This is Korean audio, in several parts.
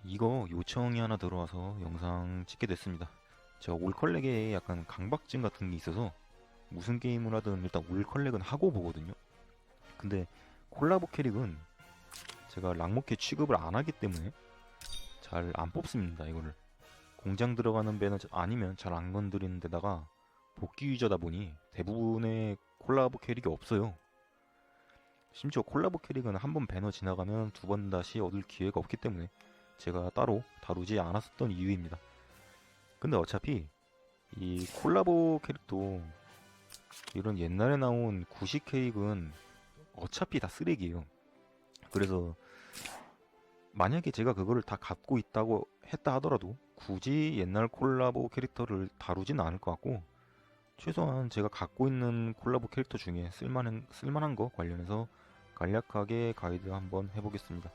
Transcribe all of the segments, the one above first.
이거 요청이 하나 들어와서 영상 찍게 됐습니다. 제가 올컬렉에 약간 강박증 같은 게 있어서 무슨 게임을 하든 일단 올컬렉은 하고 보거든요. 근데 콜라보 캐릭은 제가 랑모캐 취급을 안 하기 때문에 잘 안 뽑습니다. 이거를 공장 들어가는 배너 아니면 잘 안 건드리는 데다가 복귀 유저다 보니 대부분의 콜라보 캐릭이 없어요. 심지어 콜라보 캐릭은 한 번 배너 지나가면 두 번 다시 얻을 기회가 없기 때문에 제가 따로 다루지 않았었던 이유입니다. 근데 어차피 이 콜라보 캐릭도 이런 옛날에 나온 구식 캐릭은 어차피 다 쓰레기예요. 그래서 만약에 제가 그거를 다 갖고 있다고 했다 하더라도 굳이 옛날 콜라보 캐릭터를 다루진 않을 것 같고, 최소한 제가 갖고 있는 콜라보 캐릭터 중에 쓸만한 거 관련해서 간략하게 가이드 한번 해보겠습니다.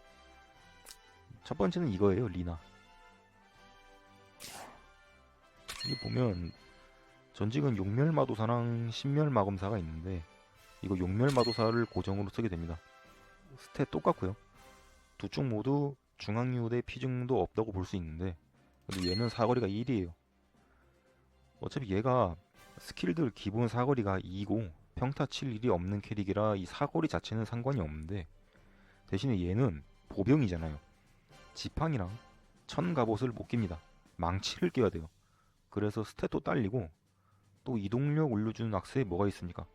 첫 번째는 이거예요. 리나. 여기 보면 전직은 용멸마도사랑 신멸마검사가 있는데, 이거 용멸마도사를 고정으로 쓰게 됩니다. 스탯 똑같고요. 두 쪽 모두 중앙유대 피증도 없다고 볼 수 있는데, 근데 얘는 사거리가 1이에요. 어차피 얘가 스킬들 기본 사거리가 2고 평타 칠 일이 없는 캐릭이라 이 사거리 자체는 상관이 없는데, 대신에 얘는 보병이잖아요. 지팡이랑 천 갑옷을 못 낍니다. 망치를 껴야 돼요. 그래서 스탯도 딸리고, 또 이동력 올려주는 악세에 뭐가 있습니까?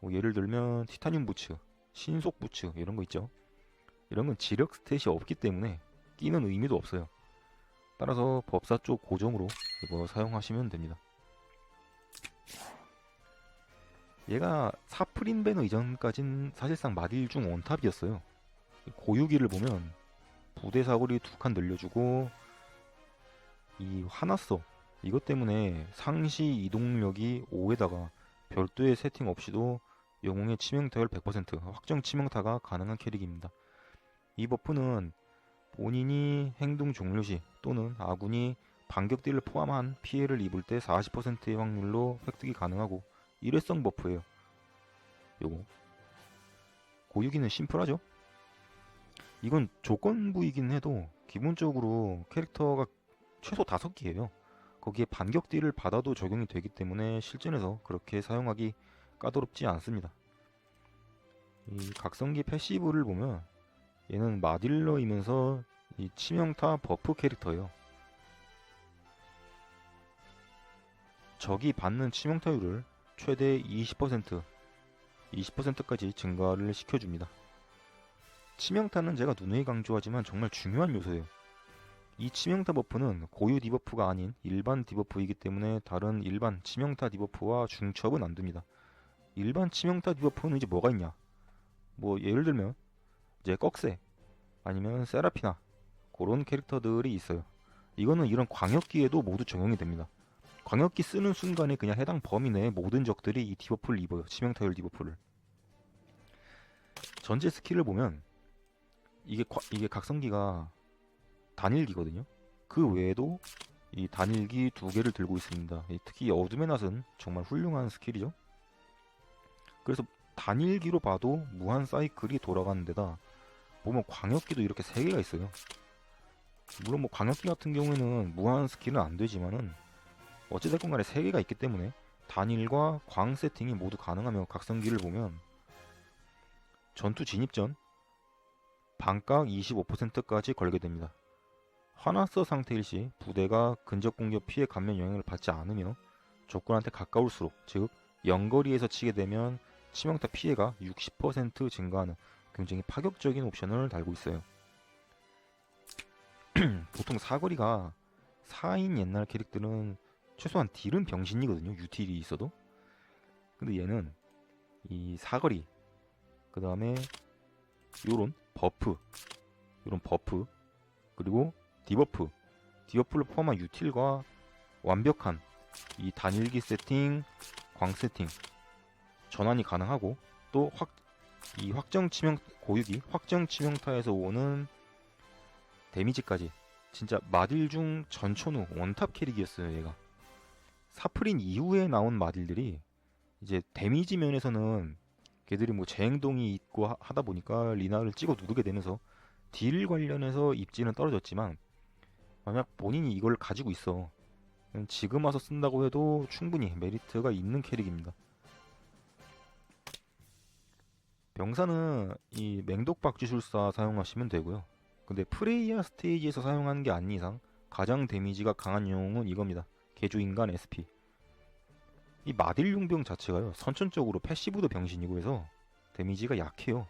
뭐 예를 들면 티타늄 부츠, 신속 부츠 이런 거 있죠. 이런 건 지력 스탯이 없기 때문에 끼는 의미도 없어요. 따라서 법사 쪽 고정으로 이거 사용하시면 됩니다. 얘가 사프린 배너 이전까진 사실상 마딜 중 원탑이었어요. 고유기를 보면 부대 사거리 2칸 늘려주고, 이 화났어 이것 때문에 상시 이동력이 5에다가 별도의 세팅 없이도 영웅의 치명타율 100% 확정 치명타가 가능한 캐릭입니다. 이 버프는 본인이 행동 종료 시 또는 아군이 반격 딜을 포함한 피해를 입을 때 40%의 확률로 획득이 가능하고 일회성 버프예요. 요거 고유기는 심플하죠? 이건 조건부이긴 해도 기본적으로 캐릭터가 최소 5개예요. 거기에 반격 딜을 받아도 적용이 되기 때문에 실전에서 그렇게 사용하기 까다롭지 않습니다. 이 각성기 패시브를 보면 얘는 마딜러이면서 이 치명타 버프 캐릭터예요. 적이 받는 치명타율을 최대 20%까지 증가를 시켜줍니다. 치명타는 제가 누누이 강조하지만 정말 중요한 요소예요. 이 치명타 버프는 고유 디버프가 아닌 일반 디버프이기 때문에 다른 일반 치명타 디버프와 중첩은 안 됩니다. 일반 치명타 디버프는 이제 뭐가 있냐? 뭐 예를 들면 이제 꺽쇠 아니면 세라피나 그런 캐릭터들이 있어요. 이거는 이런 광역기에도 모두 적용이 됩니다. 광역기 쓰는 순간에 그냥 해당 범위 내의 모든 적들이 이 디버프를 입어요. 치명타율 디버프를. 전체 스킬을 보면 이게 각성기가 단일기거든요. 그 외에도 이 단일기 2개를 들고 있습니다. 특히 어둠의 낫은 정말 훌륭한 스킬이죠. 그래서 단일기로 봐도 무한 사이클이 돌아가는 데다 보면 광역기도 이렇게 3개가 있어요. 물론 뭐 광역기 같은 경우에는 무한 스킬은 안 되지만은 어찌됐건 간에 3개가 있기 때문에 단일과 광 세팅이 모두 가능하며 각성기를 보면 전투 진입 전 반각 25%까지 걸게 됩니다. 화났어 상태일 시 부대가 근접 공격 피해 감면 영향을 받지 않으며 적군한테 가까울수록, 즉 연거리에서 치게 되면 치명타 피해가 60% 증가하는 굉장히 파격적인 옵션을 달고 있어요. 보통 사거리가 4인 옛날 캐릭들은 최소한 딜은 병신이거든요. 유틸이 있어도. 근데 얘는 이 사거리, 그 다음에 요런 버프, 그리고 디버프를 포함한 유틸과 완벽한 이 단일기 세팅, 광 세팅 전환이 가능하고, 또 고유기 확정 치명타에서 오는 데미지까지 진짜 마딜 중 전천후 원탑 캐릭이었어요. 얘가 사프린 이후에 나온 마딜들이 이제 데미지 면에서는 걔들이 뭐 재행동이 있고 하다 보니까 리나를 찍어 누르게 되면서 딜 관련해서 입지는 떨어졌지만, 만약 본인이 이걸 가지고 있어. 지금 와서 쓴다고 해도 충분히 메리트가 있는 캐릭입니다. 병사는 이 맹독박쥐술사 사용하시면 되고요. 근데 프레이야 스테이지에서 사용하는 게 아닌 이상 가장 데미지가 강한 영웅은 이겁니다. 개조인간 SP. 이 마딜용병 자체가요, 선천적으로 패시브도 병신이고 해서 데미지가 약해요.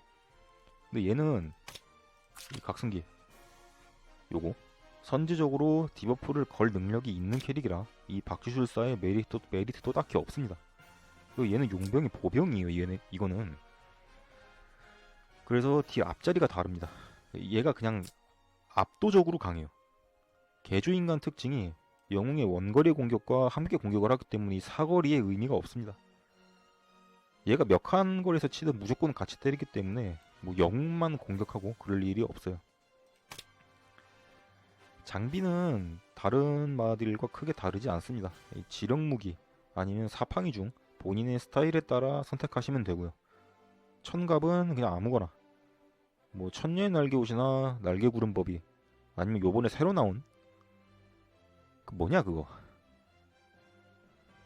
근데 얘는 이 각성기 요거 선제적으로 디버프를 걸 능력이 있는 캐릭이라 이 박쥐술사의 메리트도 딱히 없습니다. 그리고 얘는 용병이 보병이에요. 얘는 이거는 그래서 뒤 앞자리가 다릅니다. 얘가 그냥 압도적으로 강해요. 개조인간 특징이 영웅의 원거리 공격과 함께 공격을 하기 때문에 이 사거리의 의미가 없습니다. 얘가 몇 칸 거리에서 치든 무조건 같이 때리기 때문에 뭐 영웅만 공격하고 그럴 일이 없어요. 장비는 다른 마들과 크게 다르지 않습니다. 지령무기 아니면 사팡이 중 본인의 스타일에 따라 선택하시면 되고요. 천갑은 그냥 아무거나 뭐 천녀의 날개옷이나 날개구름법이 아니면 요번에 새로 나온 그 뭐냐 그거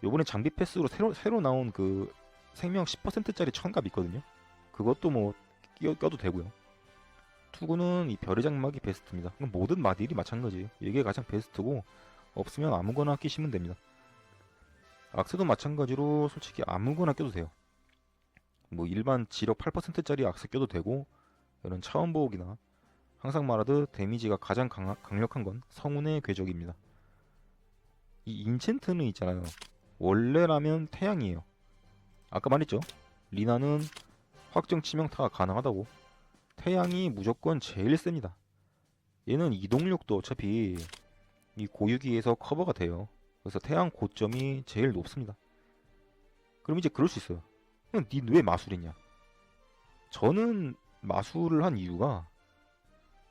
요번에 장비 패스로 새로 나온 그 생명 10%짜리 천갑 있거든요. 그것도 뭐 껴도 되고요. 투구는 이 별의 장막이 베스트입니다. 모든 마딜이 마찬가지예요. 이게 가장 베스트고 없으면 아무거나 끼시면 됩니다. 악세도 마찬가지로 솔직히 아무거나 껴도 돼요. 뭐 일반 지력 8%짜리 악세 껴도 되고 이런 차원보호기나 항상 말하듯 데미지가 가장 강력한 건 성운의 궤적입니다. 이 인챈트는 있잖아요. 원래라면 태양이에요. 아까 말했죠. 리나는 확정 치명타가 가능하다고. 태양이 무조건 제일 셉니다. 얘는 이동력도 어차피 이 고유기에서 커버가 돼요. 그래서 태양 고점이 제일 높습니다. 그럼 이제 그럴 수 있어요. 니 왜 마술했냐? 저는 마술을 한 이유가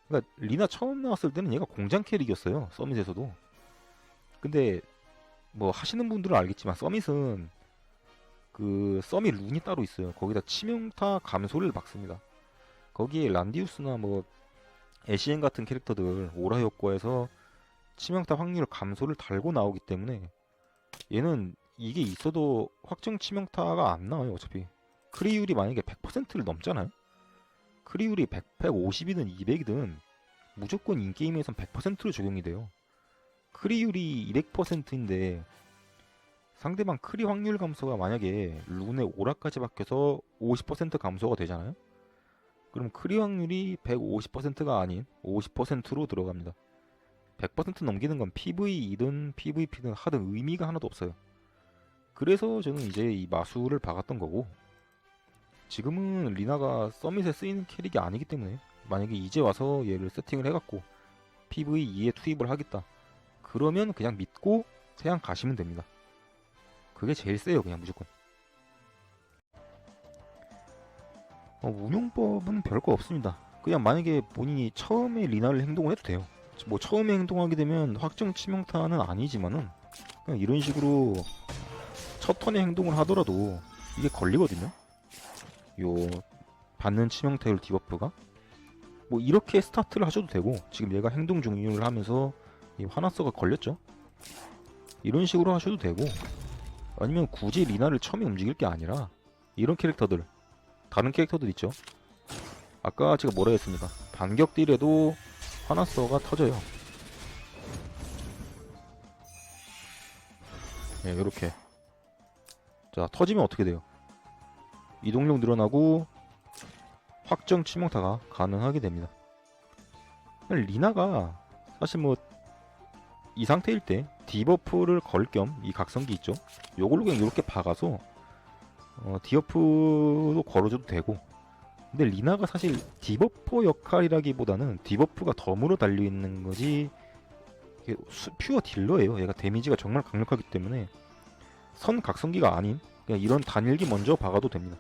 그러니까 리나 처음 나왔을 때는 얘가 공장 캐릭이었어요. 서밋에서도. 근데 뭐 하시는 분들은 알겠지만 서밋은 그 서밋 룬이 따로 있어요. 거기다 치명타 감소를 박습니다. 거기에 란디우스나 뭐 애쉬엔 같은 캐릭터들 오라 효과에서 치명타 확률 감소를 달고 나오기 때문에 얘는 이게 있어도 확정 치명타가 안 나와요. 어차피 크리율이 만약에 100%를 넘잖아요. 크리율이 100, 150이든 200이든 무조건 인게임에선 100%로 적용이 돼요. 크리율이 200%인데 상대방 크리 확률 감소가 만약에 룬의 오라까지 바뀌어서 50% 감소가 되잖아요. 그럼 크리 확률이 150%가 아닌 50%로 들어갑니다. 100% 넘기는 건 PVE든 PVP든 하든 의미가 하나도 없어요. 그래서 저는 이제 이 마술을 박았던 거고, 지금은 리나가 서밋에 쓰이는 캐릭이 아니기 때문에 만약에 이제 와서 얘를 세팅을 해갖고 PVE에 투입을 하겠다 그러면 그냥 믿고 태양 가시면 됩니다. 그게 제일 세요. 그냥 무조건. 운용법은 별거 없습니다. 그냥 만약에 본인이 처음에 리나를 행동을 해도 돼요. 뭐 처음에 행동하게 되면 확정 치명타는 아니지만은 그냥 이런 식으로 첫 턴에 행동을 하더라도 이게 걸리거든요. 요 받는 치명타율 디버프가 뭐 이렇게 스타트를 하셔도 되고, 지금 얘가 행동 종료를 하면서 이 화나서가 걸렸죠. 이런 식으로 하셔도 되고, 아니면 굳이 리나를 처음에 움직일 게 아니라 이런 캐릭터들, 다른 캐릭터들 있죠. 아까 제가 뭐라 했습니까? 반격 딜에도 화나서가 터져요. 네, 요렇게. 자, 터지면 어떻게 돼요? 이동력 늘어나고 확정 치명타가 가능하게 됩니다. 리나가 사실 뭐 이 상태일 때 디버프를 걸 겸 이 각성기 있죠? 요걸로 그냥 이렇게 박아서 디버프도 걸어줘도 되고, 근데 리나가 사실 디버퍼 역할이라기보다는 디버프가 덤으로 달려있는 거지 퓨어 딜러예요. 얘가 데미지가 정말 강력하기 때문에 선 각성기가 아닌 그냥 이런 단일기 먼저 박아도 됩니다.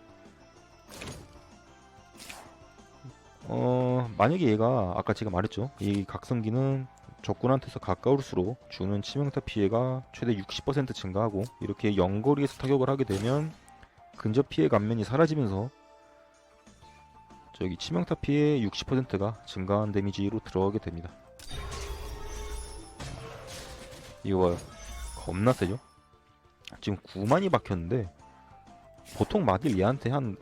만약에 얘가 아까 제가 말했죠. 이 각성기는 적군한테서 가까울수록 주는 치명타 피해가 최대 60% 증가하고, 이렇게 영거리에서 타격을 하게 되면 근접 피해 감면이 사라지면서 치명타 피해 60%가 증가한 데미지로 들어가게 됩니다. 이거 봐요. 겁나 세죠? 지금 9만이 박혔는데 보통 마딜 얘한테 한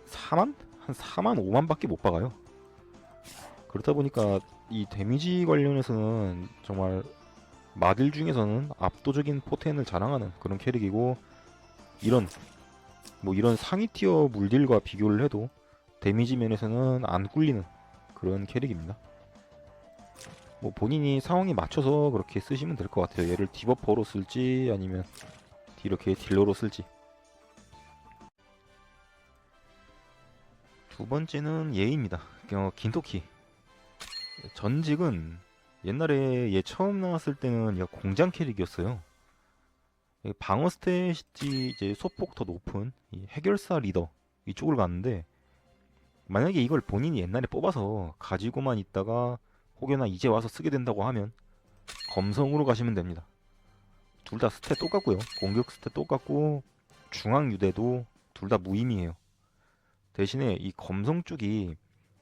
4만? 한 4만 5만 밖에 못 박아요. 그렇다 보니까 이 데미지 관련해서는 정말 마딜 중에서는 압도적인 포텐을 자랑하는 그런 캐릭이고, 이런 이런 상위 티어 물딜과 비교를 해도 데미지 면에서는 안 꿀리는 그런 캐릭입니다. 뭐 본인이 상황에 맞춰서 그렇게 쓰시면 될 것 같아요. 얘를 디버퍼로 쓸지 아니면 이렇게 딜러로 쓸지. 두 번째는 얘입니다. 긴토키. 전직은 옛날에 얘 처음 나왔을 때는 얘가 공장 캐릭이었어요. 방어 스탯이 이제 소폭 더 높은 이 해결사 리더 이쪽을 갔는데, 만약에 이걸 본인이 옛날에 뽑아서 가지고만 있다가 혹여나 이제 와서 쓰게 된다고 하면 검성으로 가시면 됩니다. 둘 다 스탯 똑같고요. 공격 스탯 똑같고 중앙 유대도 둘 다 무의미해요. 대신에 이 검성 쪽이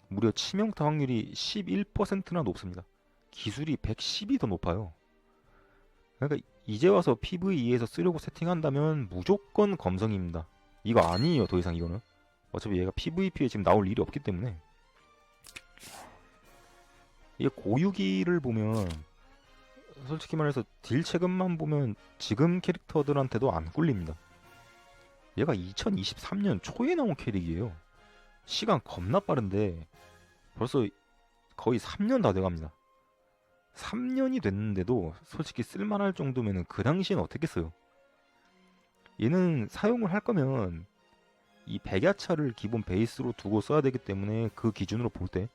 무려 치명타 확률이 11%나 높습니다. 기술이 110이 더 높아요. 그러니까 이제 와서 PVE에서 쓰려고 세팅한다면 무조건 검성입니다. 이거 아니에요, 더 이상 이거는. 어차피 얘가 PVP에 지금 나올 일이 없기 때문에. 이게 고유기를 보면 솔직히 말해서 딜 체급만 보면 지금 캐릭터들한테도 안 꿀립니다. 얘가 2023년 초에 나온 캐릭이에요. 시간 겁나 빠른데 벌써 거의 3년 다 돼갑니다. 3년이 됐는데도 솔직히 쓸만할 정도면은 그 당시엔 어떻게 써요? 얘는 사용을 할 거면 이 백야차를 기본 베이스로 두고 써야 되기 때문에 그 기준으로 볼 때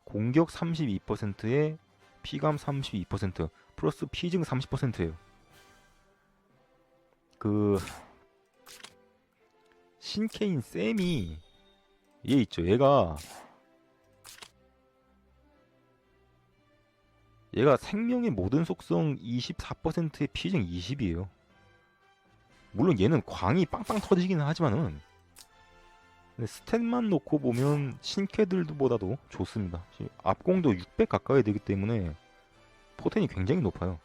공격 32%에 피감 32% 플러스 피증 30%예요. 그 신케인 쌤이 얘 있죠. 얘가 생명의 모든 속성 24%의 피증 20이에요. 물론 얘는 광이 빵빵 터지기는 하지만은 스탯만 놓고 보면 신캐들보다도 좋습니다. 앞공도 600 가까이 되기 때문에 포텐이 굉장히 높아요.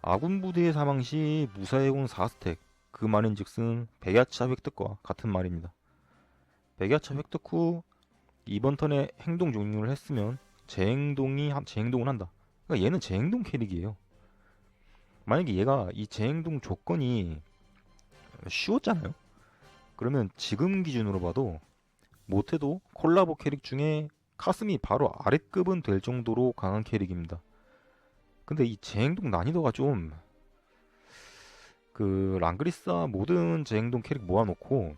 아군 부대의 사망 시 무사해공 4스택, 그 말인즉슨 백야차 획득과 같은 말입니다. 백야차 획득 후 이번 턴에 행동 종료를 했으면 재행동을 한다. 그러니까 얘는 재행동 캐릭이에요. 만약에 얘가 이 재행동 조건이 쉬웠잖아요. 그러면 지금 기준으로 봐도 못해도 콜라보 캐릭 중에 카스미 바로 아랫급은 될 정도로 강한 캐릭입니다. 근데 이 재행동 난이도가 좀 랑그리사 모든 재행동 캐릭 모아놓고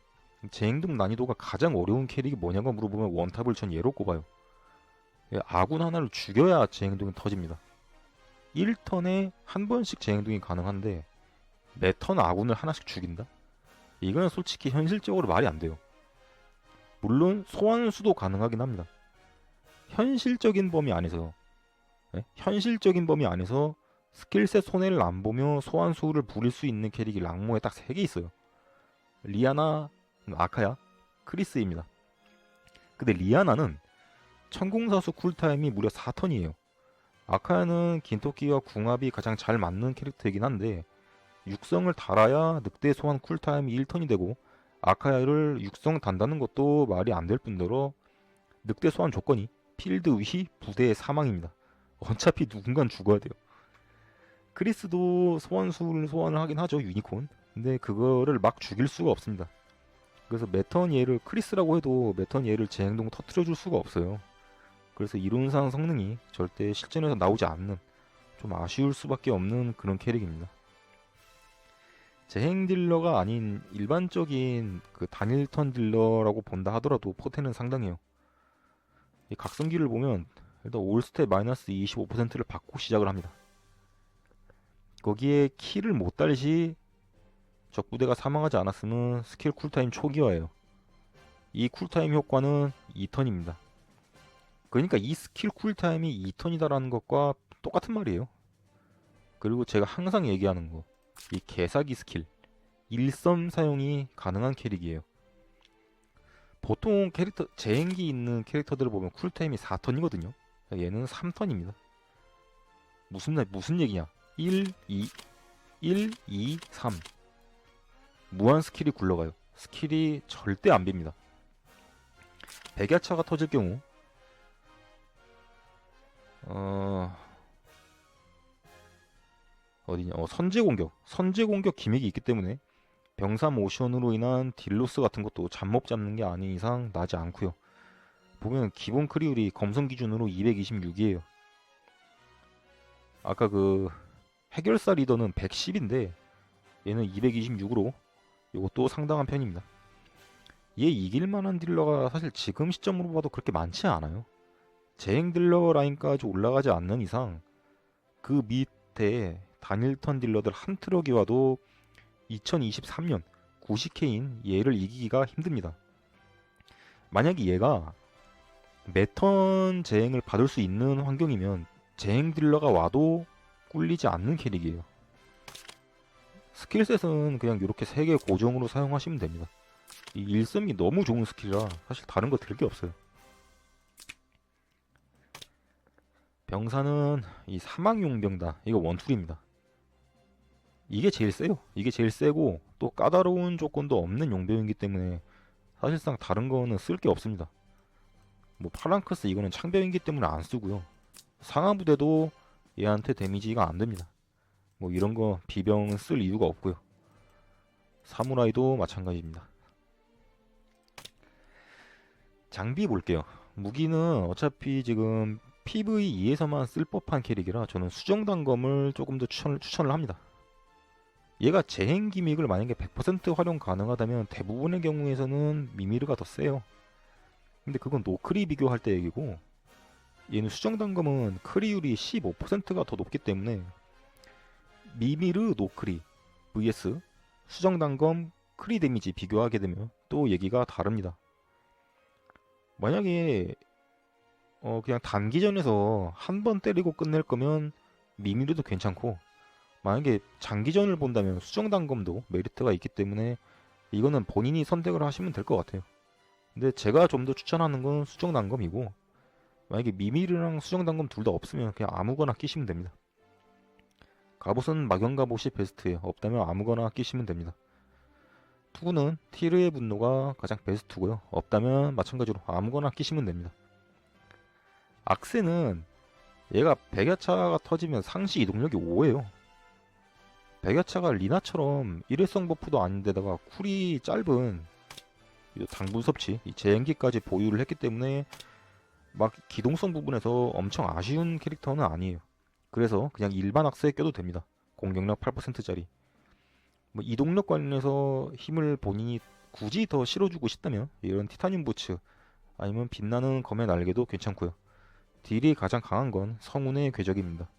재행동 난이도가 가장 어려운 캐릭이 뭐냐고 물어보면 원탑을 전 얘로 꼽아요. 아군 하나를 죽여야 재행동이 터집니다. 1턴에 한 번씩 재행동이 가능한데 매턴 아군을 하나씩 죽인다? 이건 솔직히 현실적으로 말이 안 돼요. 물론 소환수도 가능하긴 합니다. 현실적인 범위 안에서 스킬셋 손해를 안 보며 소환수를 부릴 수 있는 캐릭이 랑모에 딱 3개 있어요. 리아나, 아카야, 크리스입니다. 근데 리아나는 천공사수 쿨타임이 무려 4턴이에요. 아카야는 긴토끼와 궁합이 가장 잘 맞는 캐릭터이긴 한데 육성을 달아야 늑대 소환 쿨타임이 1턴이 되고, 아카야를 육성 단다는 것도 말이 안 될 뿐더러 늑대 소환 조건이 필드 위 부대의 사망입니다. 어차피 누군간 죽어야 돼요. 크리스도 소환수를 소환을 하긴 하죠, 유니콘. 근데 그거를 막 죽일 수가 없습니다. 그래서 매턴 얘를 크리스라고 해도 매턴 얘를 재행동 터트려 줄 수가 없어요. 그래서 이론상 성능이 절대 실전에서 나오지 않는, 좀 아쉬울 수밖에 없는 그런 캐릭입니다. 재행 딜러가 아닌 일반적인 단일 턴 딜러라고 본다 하더라도 포텐은 상당해요. 이 각성기를 보면 일단 올스탯 마이너스 25%를 받고 시작을 합니다. 거기에 키를 못 달 시 적부대가 사망하지 않았으면 스킬 쿨타임 초기화예요. 이 쿨타임 효과는 2턴입니다. 그러니까 이 스킬 쿨타임이 2턴이다라는 것과 똑같은 말이에요. 그리고 제가 항상 얘기하는 거, 이 개사기 스킬 1썸 사용이 가능한 캐릭이에요. 보통 캐릭터 재행기 있는 캐릭터들을 보면 쿨타임이 4턴이거든요. 얘는 3턴입니다. 무슨 얘기냐? 1, 2, 3 무한 스킬이 굴러가요. 스킬이 절대 안 빕니다. 백야차가 터질 경우 어디냐? 선제 공격 기믹이 있기 때문에 병사 모션으로 인한 딜로스 같은 것도 잠못 잡는 게 아닌 이상 나지 않고요. 보면 기본 크리율이 검성 기준으로 226이에요. 아까 그 해결사 리더는 110인데 얘는 226으로 이것도 상당한 편입니다. 얘 이길만한 딜러가 사실 지금 시점으로 봐도 그렇게 많지 않아요. 재행 딜러 라인까지 올라가지 않는 이상 그 밑에 단일 턴 딜러들 한 트럭이 와도 2023년 90K인 얘를 이기기가 힘듭니다. 만약에 얘가 매턴 재행을 받을 수 있는 환경이면 재행 딜러가 와도 꿀리지 않는 캐릭이에요. 스킬셋은 그냥 이렇게 3개 고정으로 사용하시면 됩니다. 이 일섬이 너무 좋은 스킬이라 사실 다른 거 들 게 없어요. 병사는 이 사막용병다. 이거 원툴입니다. 이게 제일 세요. 이게 제일 세고 또 까다로운 조건도 없는 용병이기 때문에 사실상 다른 거는 쓸 게 없습니다. 뭐 파랑크스 이거는 창병이기 때문에 안 쓰고요. 상하부대도 얘한테 데미지가 안 됩니다. 뭐 이런 거 비병은 쓸 이유가 없고요. 사무라이도 마찬가지입니다. 장비 볼게요. 무기는 어차피 지금 PVE에서만 쓸 법한 캐릭이라 저는 수정단검을 조금 더 추천을 합니다. 얘가 재행 기믹을 만약에 100% 활용 가능하다면 대부분의 경우에서는 미미르가 더 세요. 근데 그건 노크리 비교할 때 얘기고 얘는 수정단검은 크리율이 15%가 더 높기 때문에 미미르 노크리 vs 수정단검 크리 데미지 비교하게 되면 또 얘기가 다릅니다. 만약에 그냥 단기전에서 한 번 때리고 끝낼 거면 미미르도 괜찮고 만약에 장기전을 본다면 수정단검도 메리트가 있기 때문에 이거는 본인이 선택을 하시면 될 것 같아요. 근데 제가 좀 더 추천하는 건 수정단검이고 만약에 미미르랑 수정단검 둘 다 없으면 그냥 아무거나 끼시면 됩니다. 갑옷은 막연갑옷이 베스트예요. 없다면 아무거나 끼시면 됩니다. 투구는 티르의 분노가 가장 베스트고요. 없다면 마찬가지로 아무거나 끼시면 됩니다. 악세는 얘가 백야차가 터지면 상시 이동력이 5예요. 백야차가 리나처럼 일회성 버프도 아닌데다가 쿨이 짧은 당분 섭취, 이 재행기까지 보유를 했기 때문에 막 기동성 부분에서 엄청 아쉬운 캐릭터는 아니에요. 그래서 그냥 일반 악세에 껴도 됩니다. 공격력 8%짜리. 뭐 이동력 관련해서 힘을 본인이 굳이 더 실어주고 싶다면 이런 티타늄 부츠 아니면 빛나는 검의 날개도 괜찮고요. 딜이 가장 강한 건 성운의 궤적입니다.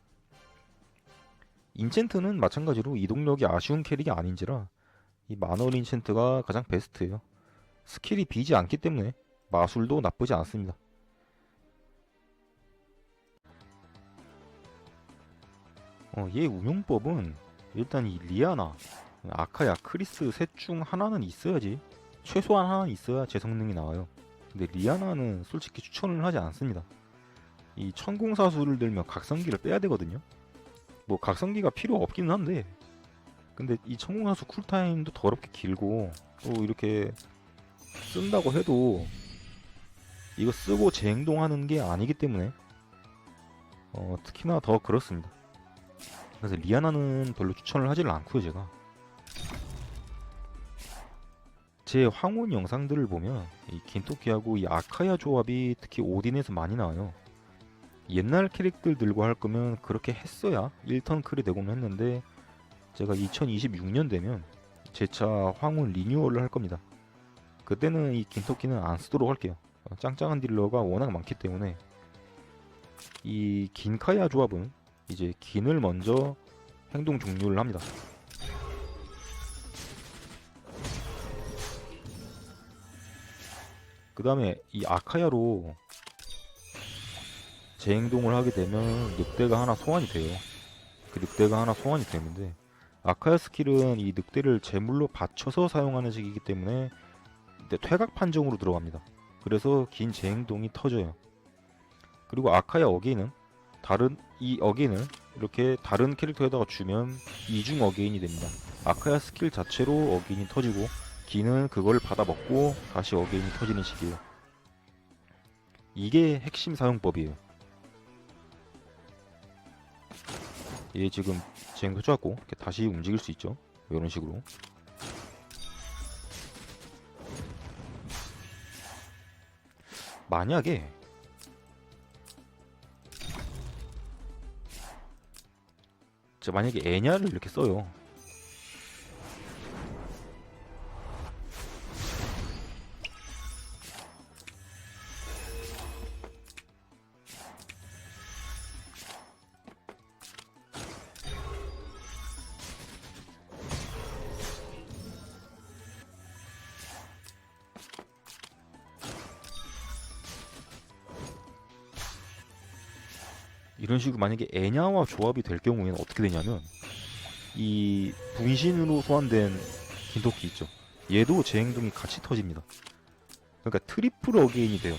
인챈트는 마찬가지로 이동력이 아쉬운 캐릭이 아닌지라 이 마널 인챈트가 가장 베스트예요. 스킬이 비지 않기 때문에 마술도 나쁘지 않습니다. 얘 운용법은 일단 이 리아나, 아카야, 크리스 셋 중 하나는 있어야지 최소한 하나는 있어야 제 성능이 나와요. 근데 리아나는 솔직히 추천을 하지 않습니다. 이 천공사수를 들면 각성기를 빼야 되거든요. 뭐 각성기가 필요 없기는 한데 근데 이 천공사수 쿨타임도 더럽게 길고 또 이렇게 쓴다고 해도 이거 쓰고 재행동하는 게 아니기 때문에 특히나 더 그렇습니다. 그래서 리아나는 별로 추천을 하지를 않고요. 제가 제 황혼 영상들을 보면 이 긴토끼하고 이 아카야 조합이 특히 오딘에서 많이 나와요. 옛날 캐릭들 들고 할 거면 그렇게 했어야 1턴 클이 되곤 했는데 제가 2026년 되면 제차 황혼 리뉴얼을 할 겁니다. 그때는 이 긴토끼는 안 쓰도록 할게요. 짱짱한 딜러가 워낙 많기 때문에 이 긴카야 조합은 이제 긴을 먼저 행동 종료를 합니다. 그 다음에 이 아카야로 재행동을 하게 되면 늑대가 하나 소환이 돼요. 그 늑대가 하나 소환이 되는데 아카야 스킬은 이 늑대를 제물로 받쳐서 사용하는 식이기 때문에 퇴각 판정으로 들어갑니다. 그래서 긴 재행동이 터져요. 그리고 아카야 어게인은 다른 이 어게인을 이렇게 다른 캐릭터에다가 주면 이중 어게인이 됩니다. 아카야 스킬 자체로 어게인이 터지고 기는 그걸 받아먹고 다시 어게인이 터지는 식이에요. 이게 핵심 사용법이에요. 얘 지금 진행도 해줘갖고 이렇게 다시 움직일 수 있죠. 이런 식으로. 만약에 애냐를 이렇게 써요. 이런 식으로 만약에 애냐와 조합이 될 경우에는 어떻게 되냐면 이 분신으로 소환된 긴토끼 있죠. 얘도 제 행동이 같이 터집니다. 그러니까 트리플 어게인이 돼요.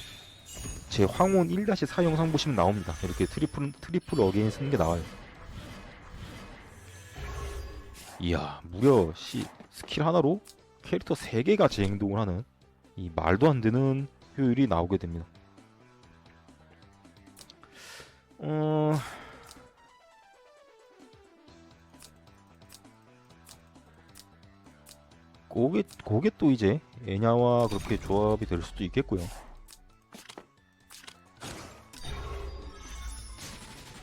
제 황혼 1-4 영상 보시면 나옵니다. 이렇게 트리플 어게인 쓰는 게 나와요. 이야, 무려 스킬 하나로 캐릭터 3개가 제 행동을 하는 이 말도 안 되는 효율이 나오게 됩니다. 그게 또 이제 애냐와 그렇게 조합이 될 수도 있겠고요.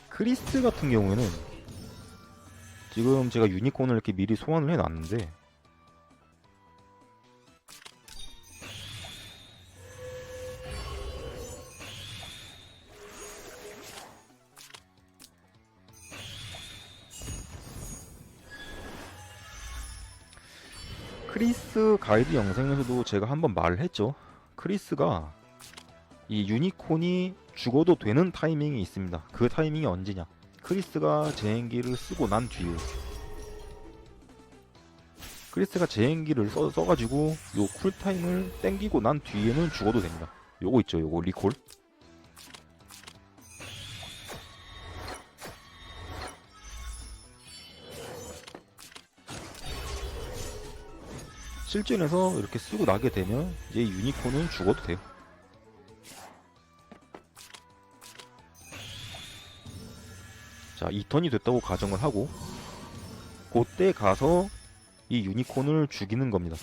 크리스 같은 경우에는 지금 제가 유니콘을 이렇게 미리 소환을 해놨는데 크리스 가이드 영상에서도 제가 한번 말을 했죠. 크리스가 이 유니콘이 죽어도 되는 타이밍이 있습니다. 그 타이밍이 언제냐? 크리스가 제행기를 쓰고 난 뒤에 크리스가 제행기를 써가지고 요 쿨타임을 땡기고 난 뒤에는 죽어도 됩니다. 요거 있죠, 요거 리콜. 실전에서 이렇게 쓰고 나게 되면 이제 유니콘은 죽어도 돼요. 자, 2턴이 됐다고 가정을 하고 그때 가서 이 유니콘을 죽이는 겁니다.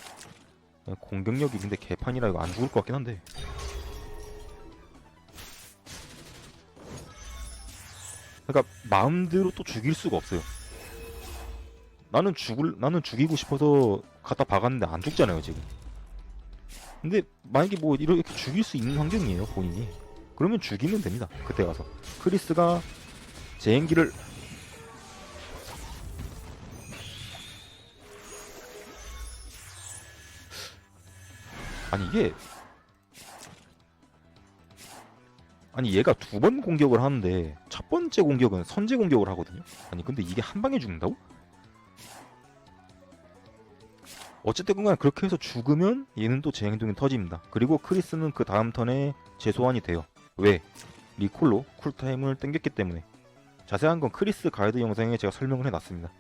공격력이 근데 개판이라 이거 안 죽을 것 같긴 한데 그러니까 마음대로 또 죽일 수가 없어요. 나는 죽이고 싶어서 갖다 박았는데 안 죽잖아요 지금. 근데 만약에 뭐 이렇게 죽일 수 있는 환경이에요 본인이. 그러면 죽이면 됩니다. 그때 가서 크리스가 제행기를 아니 얘가 2번 공격을 하는데 첫 번째 공격은 선제 공격을 하거든요. 아니 근데 이게 한 방에 죽는다고? 어쨌든 간에 그렇게 해서 죽으면 얘는 또 제 행동이 터집니다. 그리고 크리스는 그 다음 턴에 재소환이 돼요. 왜? 리콜로 쿨타임을 땡겼기 때문에. 자세한 건 크리스 가이드 영상에 제가 설명을 해놨습니다.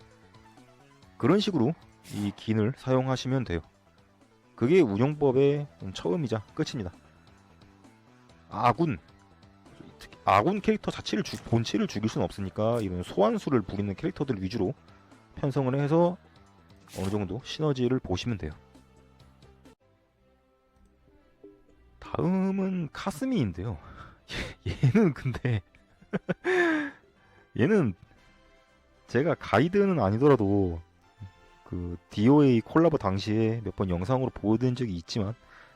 그런 식으로 이 긴을 사용하시면 돼요. 그게 운영법의 처음이자 끝입니다. 아군 캐릭터 자체를 본체를 죽일 수는 없으니까 이런 소환수를 부리는 캐릭터들 위주로 편성을 해서 어느 정도 시너지를 보시면 돼요. 다음은 카스미인데요. 얘는 근데 얘는 제가 가이드는 아니더라도 그 DOA 콜라보 당시에 몇 번 영상으로 보여드린 적이 있지만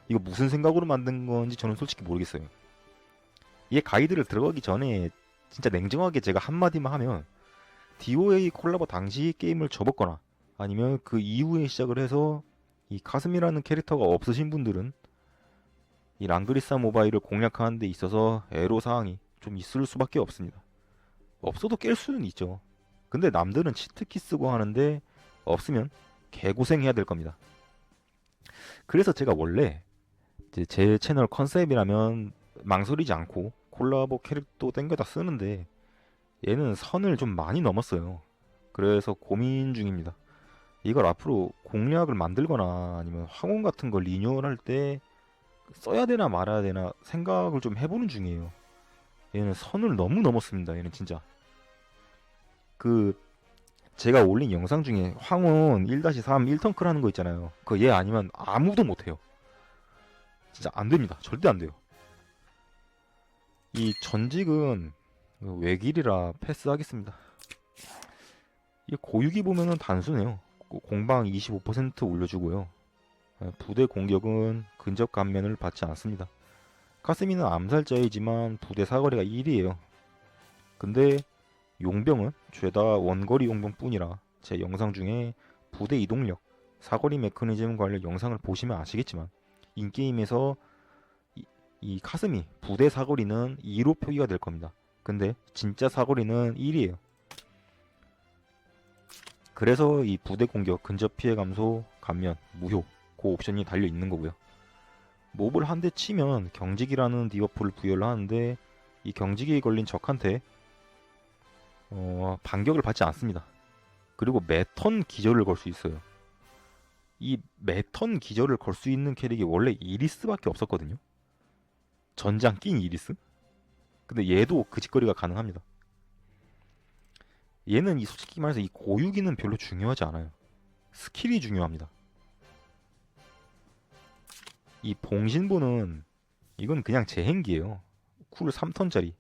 이거 무슨 생각으로 만든 건지 저는 솔직히 모르겠어요. 얘 가이드를 들어가기 전에 진짜 냉정하게 제가 한마디만 하면 DOA 콜라보 당시 게임을 접었거나 아니면 그 이후에 시작을 해서 이 카스미라는 캐릭터가 없으신 분들은 이 랑그리사 모바일을 공략하는 데 있어서 애로사항이 좀 있을 수밖에 없습니다. 없어도 깰 수는 있죠. 근데 남들은 치트키 쓰고 하는데 없으면 개고생해야 될 겁니다. 그래서 제가 원래 이제 제 채널 컨셉이라면 망설이지 않고 콜라보 캐릭터 땡겨다 쓰는데 얘는 선을 좀 많이 넘었어요. 그래서 고민 중입니다. 이걸 앞으로 공략을 만들거나 아니면 황혼 같은 걸 리뉴얼할 때 써야 되나 말아야 되나 생각을 좀 해보는 중이에요. 얘는 선을 너무 넘었습니다. 얘는 진짜. 그 제가 올린 영상 중에 황혼 1-3 1턴클 하는 거 있잖아요. 그거 얘 아니면 아무도 못해요. 진짜 안 됩니다. 절대 안 돼요. 이 전직은 외길이라 패스하겠습니다. 이 고유기 보면은 단순해요. 공방 25% 올려주고요. 부대 공격은 근접 감면을 받지 않습니다. 카스미는 암살자이지만 부대 사거리가 1이에요. 근데 용병은 죄다 원거리 용병뿐이라 제 영상 중에 부대 이동력, 사거리 메커니즘 관련 영상을 보시면 아시겠지만 인게임에서 이 카스미 부대 사거리는 2로 표기가 될 겁니다. 근데 진짜 사거리는 1이에요. 그래서 이 부대 공격, 근접 피해 감소, 감면, 무효 그 옵션이 달려 있는 거고요. 몹을 한 대 치면 경직이라는 디버프를 부여를 하는데 이 경직이 걸린 적한테 반격을 받지 않습니다. 그리고 매턴 기절을 걸 수 있어요. 이 매턴 기절을 걸 수 있는 캐릭이 원래 이리스밖에 없었거든요. 전장 낀 이리스? 근데 얘도 그 짓거리가 가능합니다. 얘는 솔직히 말해서 이 고유기는 별로 중요하지 않아요. 스킬이 중요합니다. 이 봉신보는 이건 그냥 재행기예요. 쿨 3턴짜리.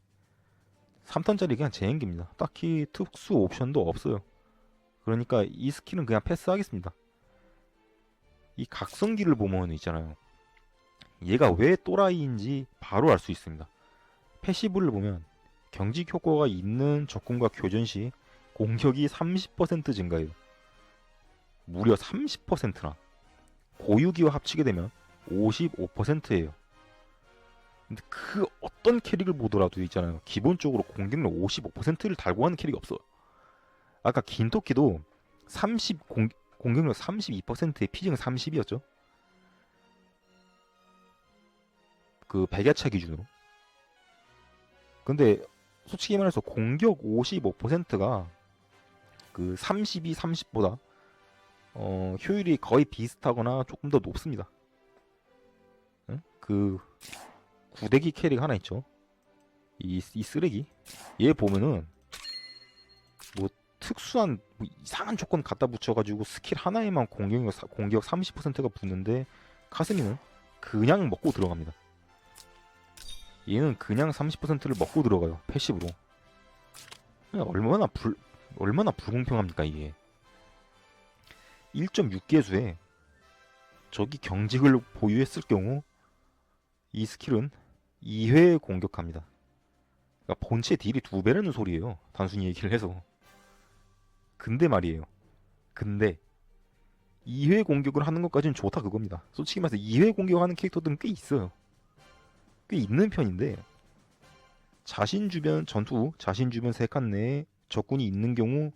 3턴짜리 그냥 재행기입니다. 딱히 특수 옵션도 없어요. 그러니까 이 스킬은 그냥 패스하겠습니다. 이 각성기를 보면 있잖아요. 얘가 왜 또라이인지 바로 알 수 있습니다. 패시브를 보면 경직 효과가 있는 적군과 교전 시 공격이 30% 증가해요. 무려 30%나. 고유기와 합치게 되면 55%예요. 근데 그 어떤 캐릭을 보더라도 있잖아요. 기본적으로 공격력 55%를 달고 하는 캐릭이 없어요. 아까 긴토끼도 공격력 32%에 피증 30이었죠. 그 백야차 기준으로. 근데 솔직히 말해서 공격 55%가 그 32, 30보다 효율이 거의 비슷하거나 조금 더 높습니다. 응? 그 구대기 캐릭 하나 있죠. 이 쓰레기. 얘 보면은 뭐 특수한 뭐 이상한 조건 갖다 붙여가지고 스킬 하나에만 공격 30%가 붙는데 카스미는 그냥 먹고 들어갑니다. 얘는 그냥 30%를 먹고 들어가요. 패시브로. 얼마나 불공평합니까 이게. 1.6개수에 적이 경직을 보유했을 경우 이 스킬은 2회 공격합니다. 그러니까 본체 딜이 2배라는 소리예요. 단순히 얘기를 해서. 근데 말이에요. 근데 2회 공격을 하는 것까지는 좋다 그겁니다. 솔직히 말해서 2회 공격하는 캐릭터들은 꽤 있어요. 꽤 있는 편인데 자신 주변 3칸 내에 적군이 있는 경우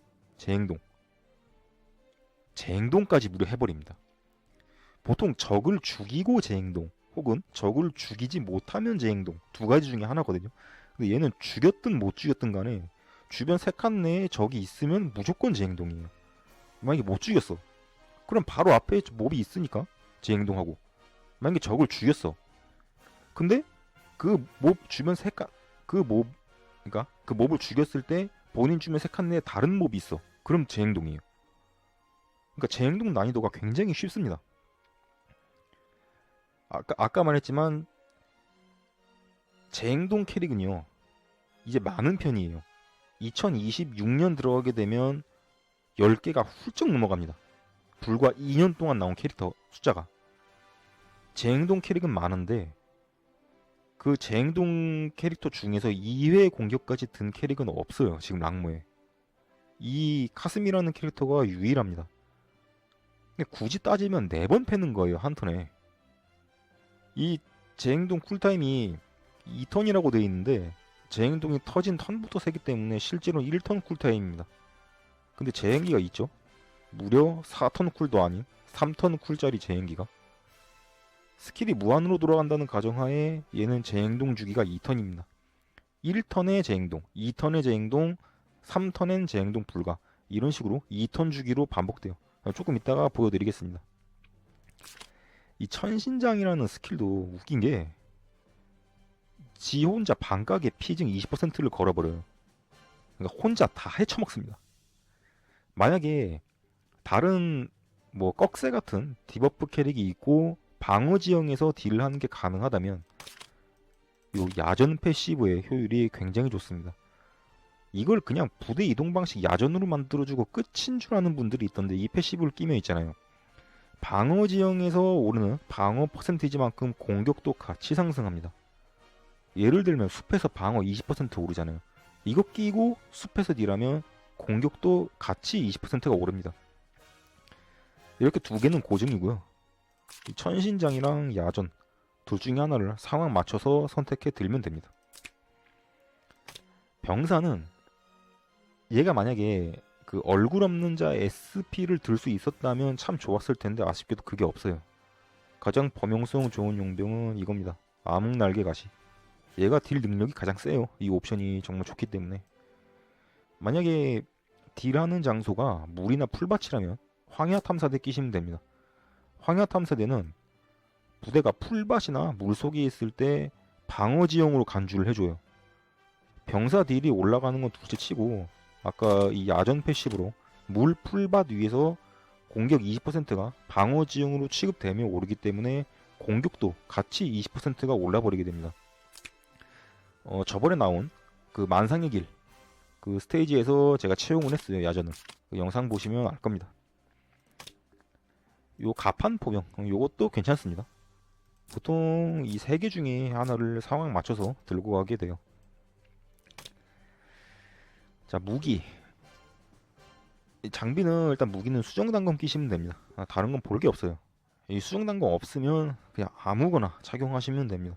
재행동까지 무려 해버립니다. 보통 적을 죽이고 재행동 혹은 적을 죽이지 못하면 재행동 두 가지 중에 하나거든요. 근데 얘는 죽였든 못 죽였든 간에 주변 3칸 내에 적이 있으면 무조건 재행동이에요. 만약에 못 죽였어. 그럼 바로 앞에 몹이 있으니까 재행동하고. 만약에 적을 죽였어. 근데 그 몹 주변 3칸 그러니까 그 몹을 죽였을 때 본인 주변 3칸 내에 다른 몹이 있어. 그럼 재행동이에요. 그러니까 재행동 난이도가 굉장히 쉽습니다. 아까 말했지만 재행동 캐릭은요 이제 많은 편이에요. 2026년 들어가게 되면 10개가 훌쩍 넘어갑니다. 불과 2년 동안 나온 캐릭터 숫자가. 재행동 캐릭은 많은데 그 재행동 캐릭터 중에서 2회 공격까지 든 캐릭은 없어요. 지금 랑모에. 이 카스미라는 캐릭터가 유일합니다. 근데 굳이 따지면 4번 패는 거예요. 한 턴에. 이 재행동 쿨타임이 2턴이라고 되어 있는데 재행동이 터진 턴부터 세기 때문에 실제로는 1턴 쿨타임입니다. 근데 재행기가 있죠. 무려 4턴 쿨도 아닌 3턴 쿨짜리 재행기가. 스킬이 무한으로 돌아간다는 가정하에 얘는 재행동 주기가 2턴입니다. 1턴의 재행동, 2턴의 재행동, 3턴엔 재행동 불가. 이런 식으로 2턴 주기로 반복돼요. 조금 이따가 보여드리겠습니다. 이 천신장이라는 스킬도 웃긴 게 지 혼자 반각에 피증 20%를 걸어버려요. 그러니까 혼자 다 헤쳐먹습니다. 만약에 다른 뭐 꺽쇠 같은 디버프 캐릭이 있고 방어 지형에서 딜을 하는 게 가능하다면 요 야전 패시브의 효율이 굉장히 좋습니다. 이걸 그냥 부대 이동 방식 야전으로 만들어주고 끝인 줄 아는 분들이 있던데 이 패시브를 끼면 있잖아요. 방어 지형에서 오르는 방어 퍼센티지만큼 공격도 같이 상승합니다. 예를 들면 숲에서 방어 20% 오르잖아요. 이거 끼고 숲에서 딜하면 공격도 같이 20%가 오릅니다. 이렇게 두 개는 고정이고요. 천신장이랑 야전 둘 중에 하나를 상황 맞춰서 선택해 들면 됩니다. 병사는 얘가 만약에 그 얼굴 없는 자 SP를 들 수 있었다면 참 좋았을 텐데 아쉽게도 그게 없어요. 가장 범용성 좋은 용병은 이겁니다. 암흑날개 가시. 얘가 딜 능력이 가장 세요. 이 옵션이 정말 좋기 때문에. 만약에 딜하는 장소가 물이나 풀밭이라면 황야탐사대 끼시면 됩니다. 황야탐사대는 부대가 풀밭이나 물속에 있을 때 방어 지형으로 간주를 해줘요. 병사 딜이 올라가는 건 둘째 치고 아까 이 야전 패시브로 물 풀밭 위에서 공격 20%가 방어 지형으로 취급되며 오르기 때문에 공격도 같이 20%가 올라버리게 됩니다. 저번에 나온 그 만상의 길 그 스테이지에서 제가 채용을 했어요. 야전을. 그 영상 보시면 알 겁니다. 요 가판 포병 요것도 괜찮습니다. 보통 이 세 개 중에 하나를 상황 맞춰서 들고 가게 돼요. 자, 무기. 장비는 일단 무기는 수정단검 끼시면 됩니다. 다른 건 볼 게 없어요. 이 수정단검 없으면 그냥 아무거나 착용하시면 됩니다.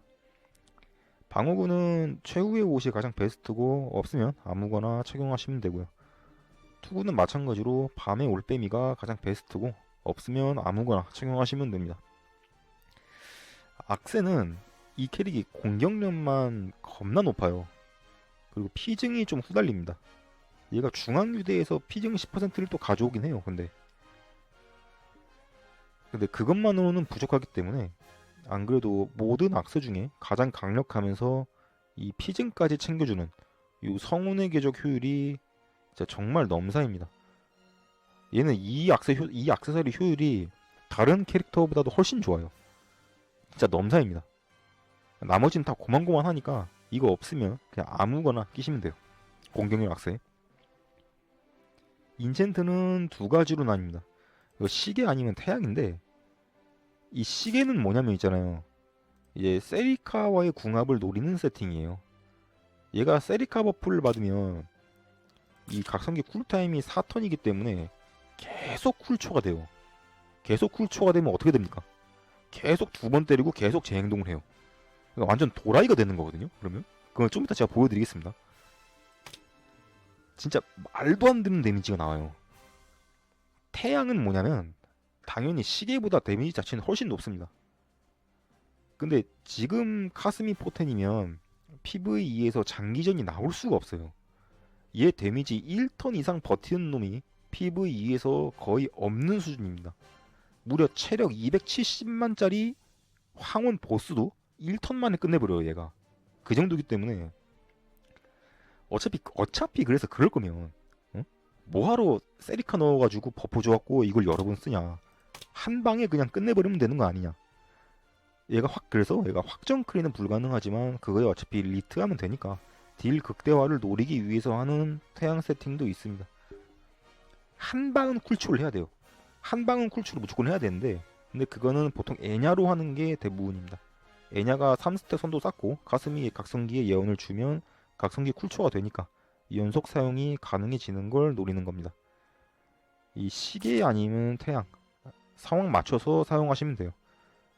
방어구는 최후의 옷이 가장 베스트고 없으면 아무거나 착용하시면 되고요. 투구는 마찬가지로 밤의 올빼미가 가장 베스트고 없으면 아무거나 착용하시면 됩니다. 악세는 이 캐릭이 공격력만 겁나 높아요. 그리고 피증이 좀 후달립니다. 얘가 중앙유대에서 피증 10%를 또 가져오긴 해요. 근데 그것만으로는 부족하기 때문에 안 그래도 모든 악세 중에 가장 강력하면서 이 피증까지 챙겨주는 이 성운의 궤적 효율이 진짜 정말 넘사입니다. 얘는 이 액세서리 효율이 다른 캐릭터보다도 훨씬 좋아요. 진짜 넘사입니다. 나머지는 다 고만고만하니까 이거 없으면 그냥 아무거나 끼시면 돼요. 공격력 악세. 인챈트는 두 가지로 나뉩니다. 이거 시계 아니면 태양인데 이 시계는 뭐냐면 있잖아요. 이제 세리카와의 궁합을 노리는 세팅이에요. 얘가 세리카 버프를 받으면 이 각성기 쿨타임이 4턴이기 때문에 계속 쿨초가 돼요. 계속 쿨초가 되면 어떻게 됩니까? 계속 두 번 때리고 계속 재행동을 해요. 그러니까 완전 도라이가 되는 거거든요. 그러면 그건 좀 이따 제가 보여드리겠습니다. 진짜 말도 안 되는 데미지가 나와요. 태양은 뭐냐면 당연히 시계보다 데미지 자체는 훨씬 높습니다. 근데 지금 카스미 포텐이면 PVE에서 장기전이 나올 수가 없어요. 얘 데미지 1턴 이상 버티는 놈이 PVE에서 거의 없는 수준입니다. 무려 체력 270만짜리 황혼 보스도 1턴 만에 끝내버려요. 얘가 그 정도기 때문에 어차피 그래서 그럴 거면 뭐하러 세리카 넣어가지고 버프 줘갖고 이걸 여러 번 쓰냐. 한 방에 그냥 끝내버리면 되는 거 아니냐. 그래서 얘가 확정 클리는 불가능하지만 그거에 어차피 리트하면 되니까 딜 극대화를 노리기 위해서 하는 태양 세팅도 있습니다. 한 방은 쿨초를 해야 돼요. 한 방은 쿨초를 무조건 해야 되는데 근데 그거는 보통 애냐로 하는 게 대부분입니다. 애냐가 3스택 선도 쌓고 가슴이 각성기에 예언을 주면 각성기 쿨초가 되니까 연속 사용이 가능해지는 걸 노리는 겁니다. 이 시계 아니면 태양 상황 맞춰서 사용하시면 돼요.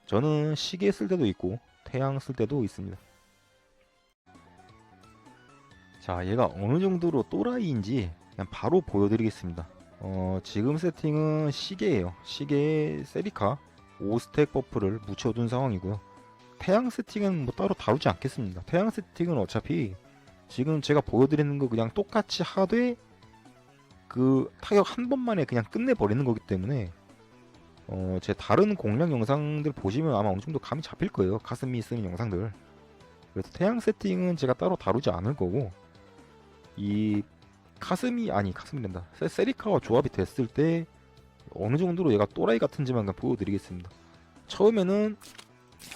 저는 시계 쓸 때도 있고 태양 쓸 때도 있습니다. 자, 얘가 어느 정도로 또라이인지 그냥 바로 보여드리겠습니다. 지금 세팅은 시계예요. 시계에 세리카 5스택 버프를 묻혀둔 상황이고요. 태양 세팅은 뭐 따로 다루지 않겠습니다. 태양 세팅은 어차피 지금 제가 보여드리는 거 그냥 똑같이 하되 그 타격 한 번만에 그냥 끝내버리는 거기 때문에 제 다른 공략 영상들 보시면 아마 어느 정도 감이 잡힐 거예요. 카스미 쓰는 영상들. 그래서 태양 세팅은 제가 따로 다루지 않을 거고, 이 카스미된다. 세리카와 조합이 됐을 때 어느 정도로 얘가 또라이 같은지만 보여드리겠습니다. 처음에는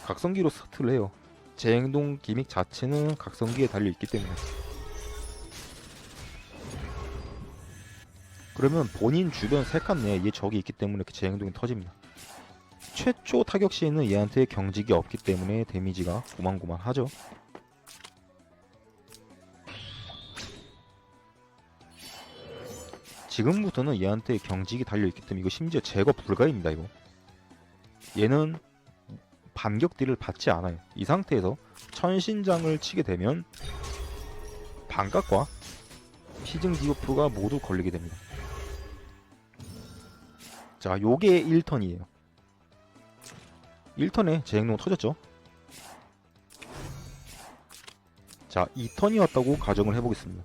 각성기로 스타트를 해요. 제 행동 기믹 자체는 각성기에 달려있기 때문에. 그러면 본인 주변 3칸 내에 얘 적이 있기 때문에 제 행동이 터집니다. 최초 타격 시에는 얘한테 경직이 없기 때문에 데미지가 고만고만하죠. 지금부터는 얘한테 경직이 달려있기 때문에 이거 심지어 제거 불가입니다. 이거 얘는 반격 딜을 받지 않아요. 이 상태에서 천신장을 치게 되면 반각과 시즌 디오프가 모두 걸리게 됩니다. 자, 요게 1턴이에요 1턴에 제 행동 터졌죠. 자, 2턴이 왔다고 가정을 해보겠습니다.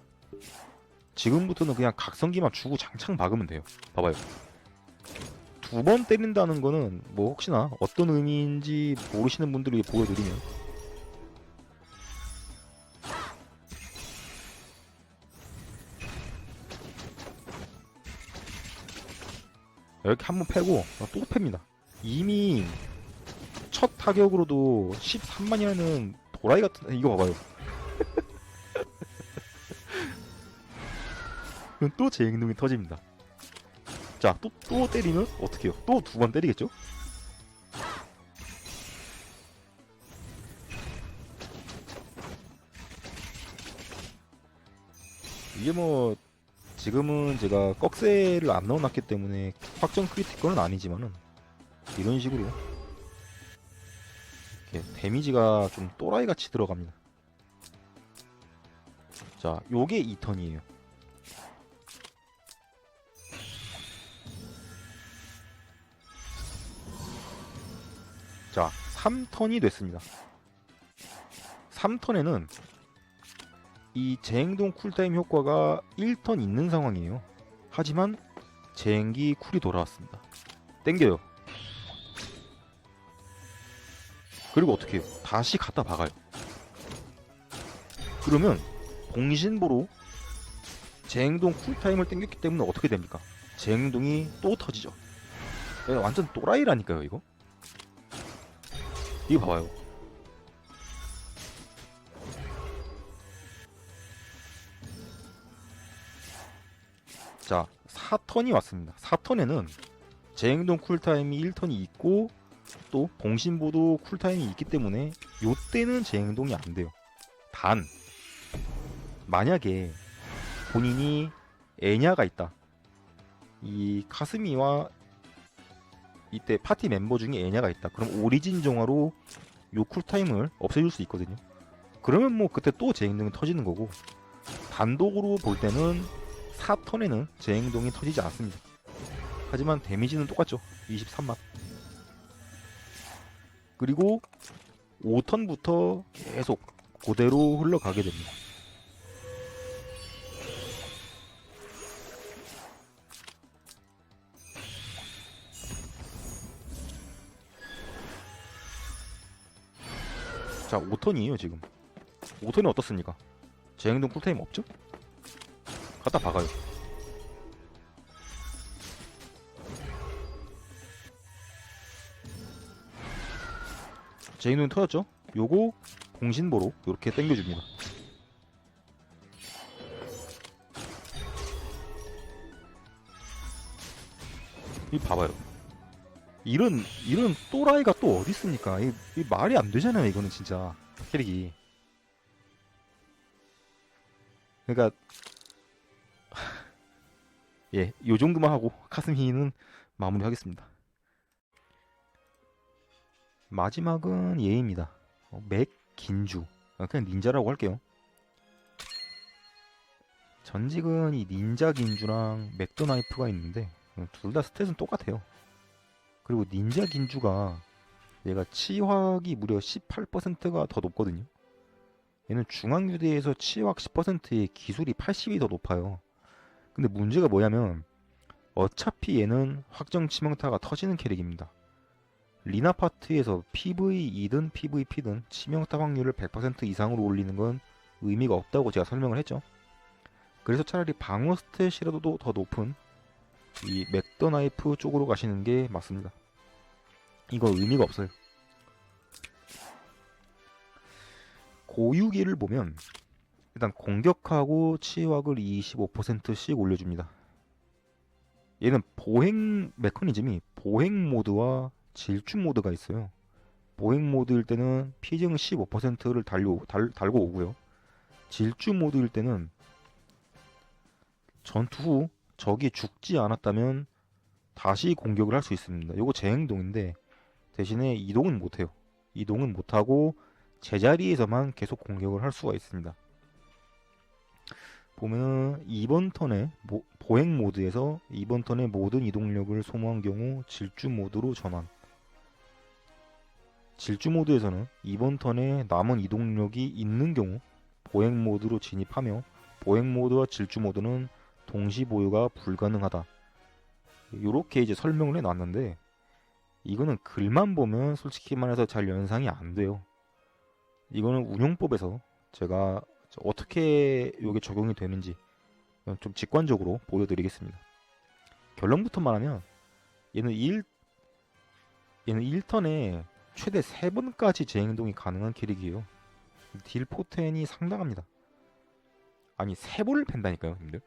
지금부터는 그냥 각성기만 주고 장창 박으면 돼요. 봐봐요. 2번 때린다는 거는 뭐 혹시나 어떤 의미인지 모르시는 분들이 보여드리면, 이렇게 한번 패고 또 팹니다. 이미 첫 타격으로도 13만이라는 도라이 같은, 이거 봐봐요. 그럼 또 제 행동이 터집니다. 자, 또 때리면 어떻게 해요? 또 2번 때리겠죠? 이게 뭐 지금은 제가 꺽쇠를 안 넣어놨기 때문에 확정 크리티컬은 아니지만은 이런 식으로 이렇게 데미지가 좀 또라이같이 들어갑니다. 자, 요게 2턴이에요 자, 3턴이 됐습니다. 3턴에는 이 재행동 쿨타임 효과가 1턴 있는 상황이에요. 하지만 재행기 쿨이 돌아왔습니다. 땡겨요. 그리고 어떻게 해요? 다시 갖다 박아요. 그러면 봉신보로 재행동 쿨타임을 땡겼기 때문에 어떻게 됩니까? 재행동이 또 터지죠. 완전 또라이라니까요, 이거. 이거 봐봐요. 자, 4턴이 왔습니다. 4턴에는 재행동 쿨타임이 1턴이 있고 또 봉신보도 쿨타임이 있기 때문에 요때는 재행동이 안 돼요. 단 만약에 본인이 애냐가 있다, 이 카스미와 이때 파티 멤버 중에 애냐가 있다, 그럼 오리진 정화로 요 쿨타임을 없애줄 수 있거든요. 그러면 뭐 그때 또 재행동이 터지는 거고, 단독으로 볼 때는 4턴에는 재행동이 터지지 않습니다. 하지만 데미지는 똑같죠. 23만. 그리고 5턴부터 계속 그대로 흘러가게 됩니다. 자, 5턴이에요 지금. 5턴이 어떻습니까? 재행동 쿨타임 없죠? 갖다 박아요. 재행동이 터졌죠? 요거 공신보로 이렇게 당겨줍니다. 이 봐봐요. 이런 또라이가 또 어디 있습니까? 이 말이 안 되잖아요. 이거는 진짜 캐릭이. 그러니까 예, 요 정도만 하고 카스미는 마무리하겠습니다. 마지막은 얘입니다. 맥 긴주. 그냥 닌자라고 할게요. 전직은 이 닌자 긴주랑 맥도나이프가 있는데 둘 다 스탯은 똑같아요. 그리고 닌자 긴주가 얘가 치확이 무려 18%가 더 높거든요. 얘는 중앙유대에서 치유학 10%의 기술이 80이 더 높아요. 근데 문제가 뭐냐면 어차피 얘는 확정 치명타가 터지는 캐릭입니다. 리나 파트에서 PVE든 PVP든 치명타 확률을 100% 이상으로 올리는 건 의미가 없다고 제가 설명을 했죠. 그래서 차라리 방어 스탯이라도 더 높은 이 맥더나이프 쪽으로 가시는 게 맞습니다. 이거 의미가 없어요. 고유기를 보면 일단 공격하고 치유학을 25%씩 올려줍니다. 얘는 보행 메커니즘이 보행 모드와 질주 모드가 있어요. 보행 모드일 때는 피증 15%를 달고 오고요. 질주 모드일 때는 전투 후 적이 죽지 않았다면 다시 공격을 할 수 있습니다. 이거 재행동인데 대신에 이동은 못해요. 이동은 못하고 제자리에서만 계속 공격을 할 수가 있습니다. 보면은 이번 턴에 보행 모드에서 이번 턴에 모든 이동력을 소모한 경우 질주 모드로 전환. 질주 모드에서는 이번 턴에 남은 이동력이 있는 경우 보행 모드로 진입하며 보행 모드와 질주 모드는 동시 보유가 불가능하다. 이렇게 이제 설명을 해놨는데 이거는 글만 보면 솔직히 말해서 잘 연상이 안 돼요. 이거는 운용법에서 제가 어떻게 이게 적용이 되는지 좀 직관적으로 보여드리겠습니다. 결론부터 말하면 얘는 1턴에 최대 3번까지 재행동이 가능한 캐릭이에요. 딜 포텐이 상당합니다. 아니 3번을 팬다니까요, 님들.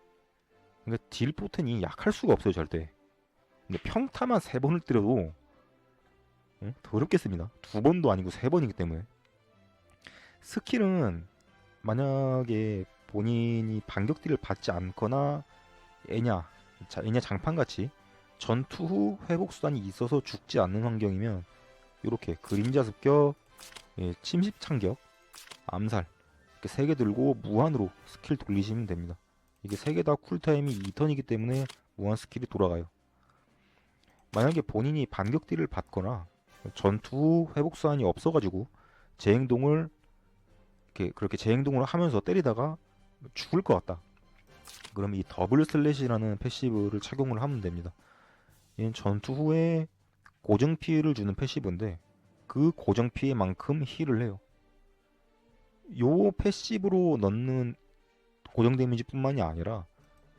그러니까 딜 포텐이 약할 수가 없어요, 절대. 근데 평타만 3번을 때려도 더럽겠습니다. 2번도 아니고 3번이기 때문에. 스킬은 만약에 본인이 반격딜을 받지 않거나 애냐 장판같이 전투 후 회복 수단이 있어서 죽지 않는 환경이면 이렇게 그림자 습격, 침식 참격, 암살 이렇게 3개 들고 무한으로 스킬 돌리시면 됩니다. 이게 3개 다 쿨타임이 2턴이기 때문에 무한 스킬이 돌아가요. 만약에 본인이 반격딜을 받거나 전투 후 회복 수단이 없어가지고 재행동을 그렇게 재행동을 하면서 때리다가 죽을 것 같다. 그럼 이 더블 슬래시라는 패시브를 착용을 하면 됩니다. 얘는 전투 후에 고정 피해를 주는 패시브인데 그 고정 피해만큼 힐을 해요. 요 패시브로 넣는 고정 데미지뿐만이 아니라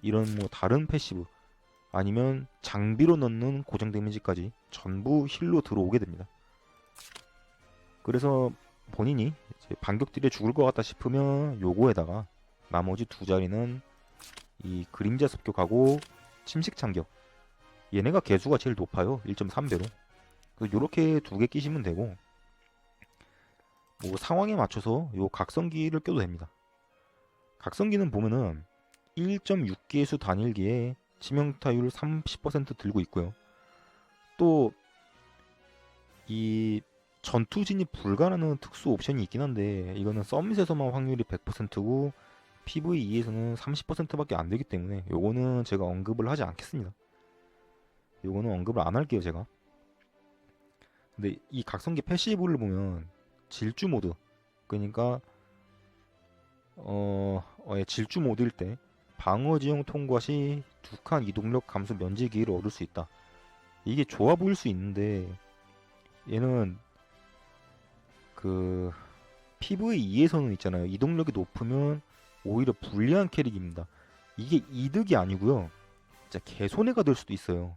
이런 뭐 다른 패시브 아니면 장비로 넣는 고정 데미지까지 전부 힐로 들어오게 됩니다. 그래서 본인이 이제 반격딜에 죽을 것 같다 싶으면 요거에다가 나머지 2자리는 이 그림자 습격하고 침식 참격, 얘네가 개수가 제일 높아요. 1.3배로. 그래서 요렇게 2개 끼시면 되고 뭐 상황에 맞춰서 요 각성기를 껴도 됩니다. 각성기는 보면은 1.6개수 단일기에 치명타율 30% 들고 있고요. 또 이 전투 진입 불가라는 특수 옵션이 있긴 한데 이거는 서밋에서만 확률이 100%고 PVE에서는 30%밖에 안 되기 때문에 요거는 제가 언급을 하지 않겠습니다. 요거는 언급을 안 할게요, 제가. 근데 이 각성기 패시브를 보면 질주 모드, 그러니까 질주 모드일 때 방어 지형 통과 시 2칸 이동력 감소 면제 기회를 얻을 수 있다. 이게 좋아 보일 수 있는데 얘는 그 PVE에서는 있잖아요. 이동력이 높으면 오히려 불리한 캐릭입니다. 이게 이득이 아니고요. 진짜 개손해가 될 수도 있어요.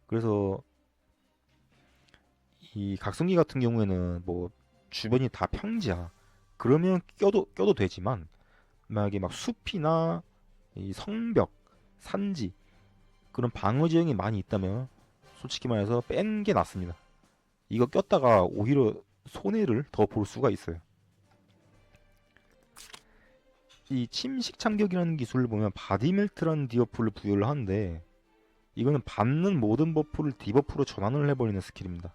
그래서 이 각성기 같은 경우에는 뭐 주변이 다 평지야. 그러면 껴도 되지만 만약에 막 숲이나 이 성벽, 산지 그런 방어 지형이 많이 있다면 솔직히 말해서 뺀 게 낫습니다. 이거 꼈다가 오히려 손해를 더 볼 수가 있어요. 이 침식 참격이라는 기술을 보면 바디멜트라는 디버프를 부여를 하는데 이거는 받는 모든 버프를 디버프로 전환을 해버리는 스킬입니다.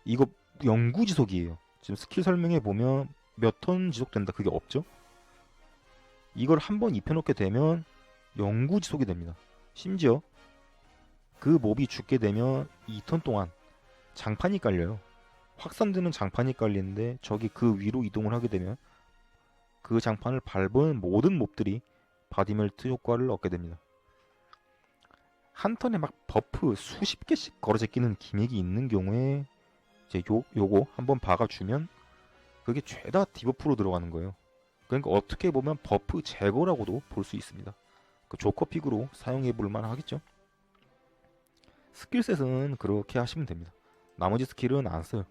이거 영구 지속이에요. 지금 스킬 설명해 보면 몇 턴 지속된다 그게 없죠? 이걸 한번 입혀놓게 되면 영구 지속이 됩니다. 심지어 그 몹이 죽게 되면 2턴 동안 장판이 깔려요. 확산되는 장판이 깔리는데 적이 그 위로 이동을 하게 되면 그 장판을 밟은 모든 몹들이 바디멜트 효과를 얻게 됩니다. 한 턴에 막 버프 수십 개씩 걸어져 끼는 기믹이 있는 경우에 이제 요거 한번 박아주면 그게 죄다 디버프로 들어가는 거예요. 그러니까 어떻게 보면 버프 제거라고도 볼 수 있습니다. 그 조커픽으로 사용해 볼 만 하겠죠. 스킬셋은 그렇게 하시면 됩니다. 나머지 스킬은 안 써요.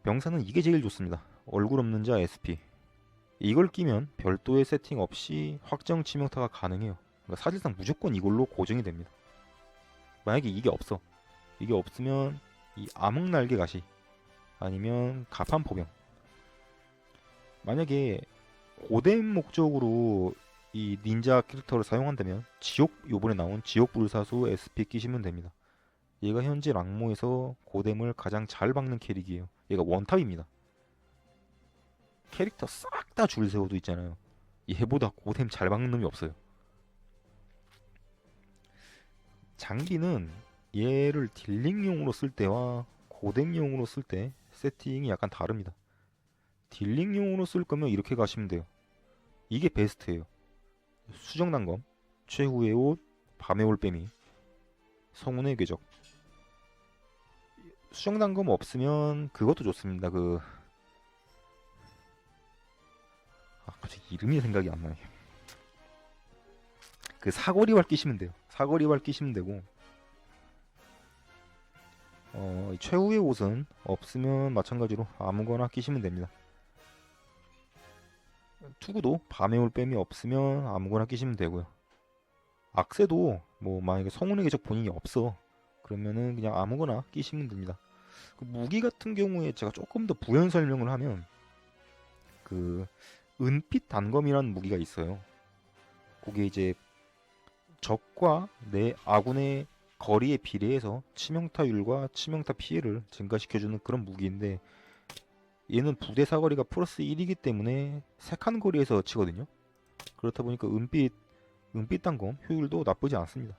병사는 이게 제일 좋습니다. 얼굴 없는 자 SP. 이걸 끼면 별도의 세팅 없이 확정 치명타가 가능해요. 그러니까 사실상 무조건 이걸로 고정이 됩니다. 만약에 이게 없어. 이게 없으면 이 암흑날개 가시 아니면 가판포병. 만약에 고된 목적으로 이 닌자 캐릭터를 사용한다면 요번에 나온 지옥불사수 SP 끼시면 됩니다. 얘가 현재 랑모에서 고뎀을 가장 잘 박는 캐릭이에요. 얘가 원탑입니다. 캐릭터 싹 다 줄 세워도 있잖아요. 얘보다 고뎀 잘 박는 놈이 없어요. 장비는 얘를 딜링용으로 쓸 때와 고뎀용으로 쓸 때 세팅이 약간 다릅니다. 딜링용으로 쓸 거면 이렇게 가시면 돼요. 이게 베스트예요. 수정단검, 최후의 옷, 밤의 올빼미, 성운의 궤적. 수정단검 없으면 그것도 좋습니다. 갑자기 이름이 생각이 안 나네. 그 사거리활 끼시면 돼요. 사거리활 끼시면 되고, 최후의 옷은 없으면 마찬가지로 아무거나 끼시면 됩니다. 투구도 밤의 올빼미 없으면 아무거나 끼시면 되고요. 악세도 뭐 만약에 성운의 궤적 본인이 없어 그러면은 그냥 아무거나 끼시면 됩니다. 그 무기 같은 경우에 제가 조금 더 부연 설명을 하면 그 은빛 단검이라는 무기가 있어요. 그게 이제 적과 내 아군의 거리에 비례해서 치명타율과 치명타 피해를 증가시켜주는 그런 무기인데 얘는 부대 사거리가 플러스 1이기 때문에 3칸 거리에서 치거든요. 그렇다 보니까 은빛 단검 효율도 나쁘지 않습니다.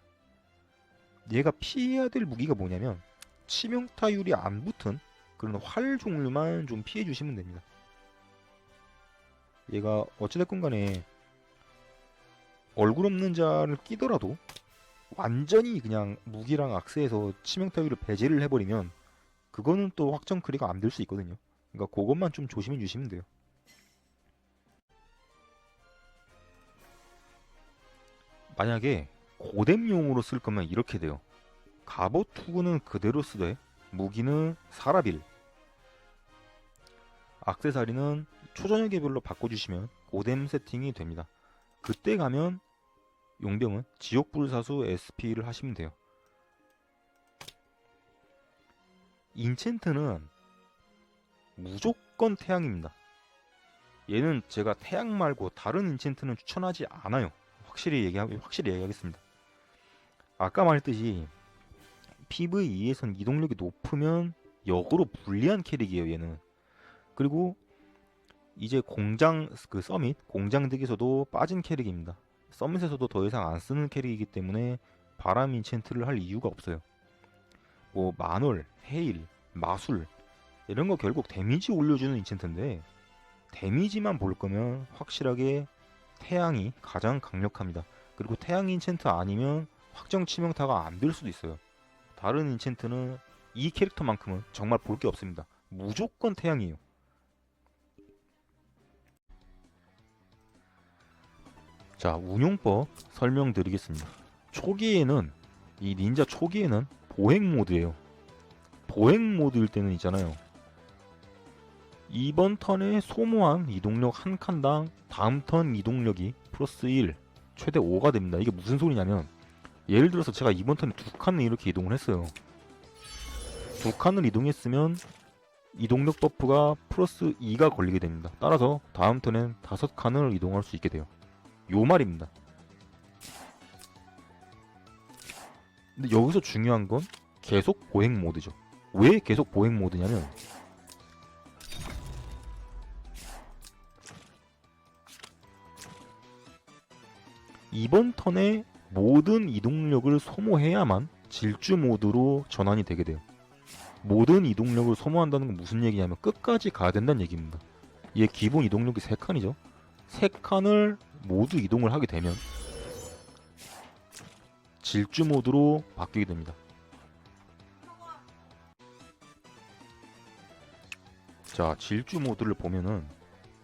얘가 피해야 될 무기가 뭐냐면 치명타율이 안 붙은 그런 활 종류만 좀 피해 주시면 됩니다. 얘가 어찌됐건 간에 얼굴 없는 자를 끼더라도 완전히 그냥 무기랑 악세에서 치명타율을 배제를 해버리면 그거는 또 확정 크리가 안 될 수 있거든요. 그러니까 그것만 좀 조심해 주시면 돼요. 만약에 고뎀용으로 쓸 거면 이렇게 돼요. 갑옷 투구는 그대로 쓰되 무기는 사라빌, 액세서리는 초저녁개별로 바꿔주시면 고뎀 세팅이 됩니다. 그때 가면 용병은 지옥불사수 SP를 하시면 돼요. 인챈트는 무조건 태양입니다. 얘는 제가 태양 말고 다른 인챈트는 추천하지 않아요. 확실히 얘기하겠습니다. 아까 말했듯이 PVE에선 이동력이 높으면 역으로 불리한 캐릭이에요, 얘는. 그리고 이제 서밋 공장덱에서도 빠진 캐릭입니다. 서밋에서도 더 이상 안 쓰는 캐릭이기 때문에 바람 인챈트를 할 이유가 없어요. 뭐 만월, 헤일, 마술 이런 거 결국 데미지 올려주는 인챈트인데 데미지만 볼 거면 확실하게 태양이 가장 강력합니다. 그리고 태양 인챈트 아니면 확정 치명타가 안 될 수도 있어요. 다른 인챈트는 이 캐릭터만큼은 정말 볼 게 없습니다. 무조건 태양이에요. 자, 운용법 설명드리겠습니다. 이 닌자 초기에는 보행 모드예요. 보행 모드일 때는 있잖아요. 이번 턴에 소모한 이동력 한 칸당 다음 턴 이동력이 플러스 1, 최대 5가 됩니다. 이게 무슨 소리냐면 예를 들어서 제가 이번 턴에 2칸을 이렇게 이동을 했어요. 2칸을 이동했으면 이동력 버프가 플러스 2가 걸리게 됩니다. 따라서 다음 턴엔 5칸을 이동할 수 있게 돼요. 요 말입니다. 근데 여기서 중요한 건 계속 보행 모드죠. 왜 계속 보행 모드냐면 이번 턴에 모든 이동력을 소모해야만 질주 모드로 전환이 되게 돼요. 모든 이동력을 소모한다는 건 무슨 얘기냐면 끝까지 가야 된다는 얘기입니다. 얘 기본 이동력이 3칸이죠. 3칸을 모두 이동을 하게 되면 질주 모드로 바뀌게 됩니다. 자, 질주 모드를 보면은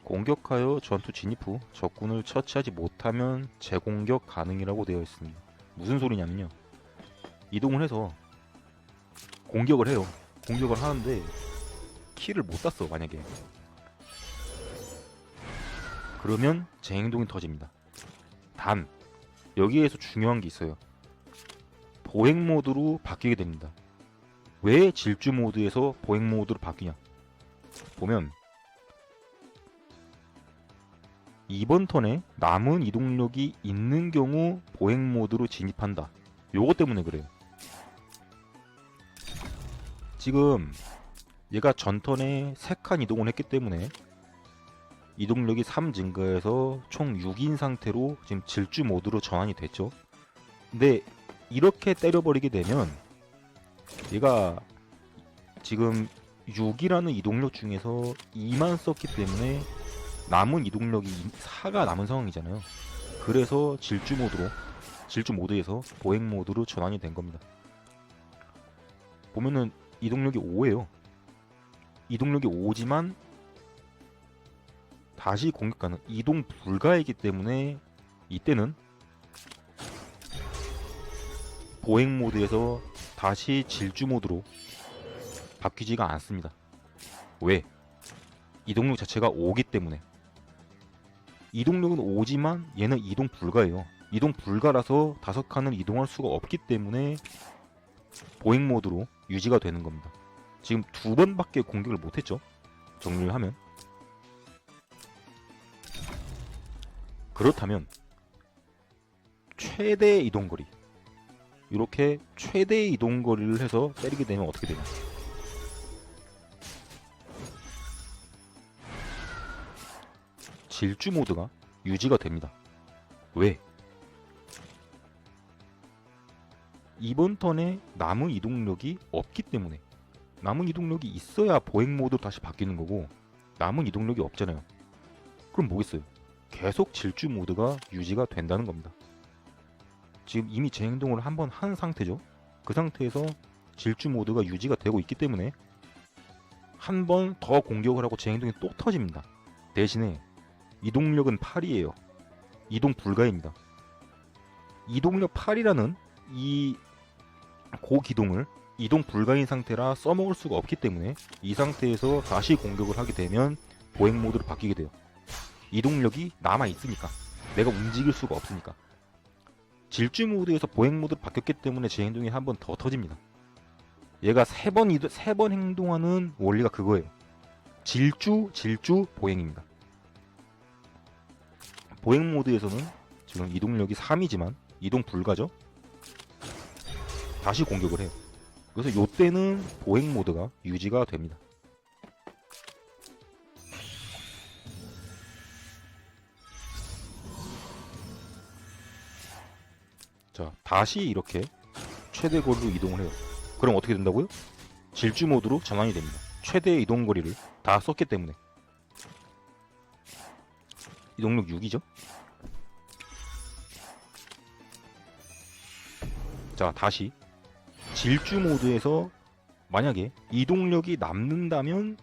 공격하여 전투 진입 후 적군을 처치하지 못하면 재공격 가능이라고 되어 있습니다. 무슨 소리냐면요. 이동을 해서 공격을 해요. 공격을 하는데 키를 못 땄어, 만약에. 그러면 제 행동이 터집니다. 단, 여기에서 중요한 게 있어요. 보행 모드로 바뀌게 됩니다. 왜 질주 모드에서 보행 모드로 바뀌냐? 보면 이번 턴에 남은 이동력이 있는 경우 보행 모드로 진입한다. 요거 때문에 그래요. 지금 얘가 전턴에 3칸 이동을 했기 때문에 이동력이 3 증가해서 총 6인 상태로 지금 질주 모드로 전환이 됐죠. 근데 이렇게 때려버리게 되면 얘가 지금 6이라는 이동력 중에서 2만 썼기 때문에 남은 이동력이 4가 남은 상황이잖아요. 그래서 질주 모드에서 보행 모드로 전환이 된 겁니다. 보면은 이동력이 5예요. 이동력이 5지만 다시 공격 가능, 이동 불가이기 때문에 이때는 보행 모드에서 다시 질주 모드로 바뀌지가 않습니다. 왜? 이동력 자체가 5기 때문에. 이동력은 5지만 얘는 이동 불가예요. 이동 불가라서 5칸을 이동할 수가 없기 때문에 보행 모드로 유지가 되는 겁니다. 지금 2번밖에 공격을 못했죠. 정리를 하면. 그렇다면 최대 이동거리, 이렇게 최대 이동거리를 해서 때리게 되면 어떻게 되냐? 질주 모드가 유지가 됩니다. 왜? 이번 턴에 남은 이동력이 없기 때문에. 남은 이동력이 있어야 보행 모드 다시 바뀌는 거고, 남은 이동력이 없잖아요. 그럼 뭐겠어요? 계속 질주 모드가 유지가 된다는 겁니다. 지금 이미 제 행동을 한번 한 상태죠. 그 상태에서 질주 모드가 유지가 되고 있기 때문에 한 번 더 공격을 하고 제 행동이 또 터집니다. 대신에 이동력은 8이에요. 이동 불가입니다. 이동력 8이라는 이 고기동을 이동 불가인 상태라 써먹을 수가 없기 때문에 이 상태에서 다시 공격을 하게 되면 보행 모드로 바뀌게 돼요. 이동력이 남아있으니까, 내가 움직일 수가 없으니까. 질주 모드에서 보행 모드로 바뀌었기 때문에 제 행동이 한 번 더 터집니다. 얘가 3번 행동하는 원리가 그거예요. 질주, 보행입니다. 보행 모드에서는 지금 이동력이 3이지만 이동 불가죠. 다시 공격을 해요. 그래서 요때는 보행 모드가 유지가 됩니다. 자, 다시 이렇게 최대 거리로 이동을 해요. 그럼 어떻게 된다고요? 질주 모드로 전환이 됩니다. 최대 이동 거리를 다 썼기 때문에. 이동력 6이죠. 자, 다시 질주 모드에서 만약에 이동력이 남는다면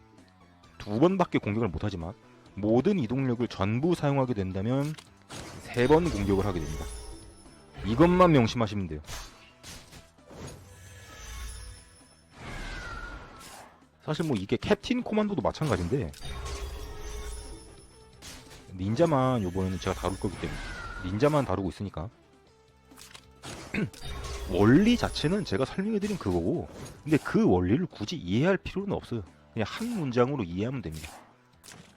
2번밖에 공격을 못하지만 모든 이동력을 전부 사용하게 된다면 3번 공격을 하게 됩니다. 이것만 명심하시면 돼요. 사실 뭐 이게 캡틴 코만도도 마찬가지인데, 닌자만 요번에는 제가 다룰 거기 때문에 닌자만 다루고 있으니까 원리 자체는 제가 설명해드린 그거고, 근데 그 원리를 굳이 이해할 필요는 없어요. 그냥 한 문장으로 이해하면 됩니다.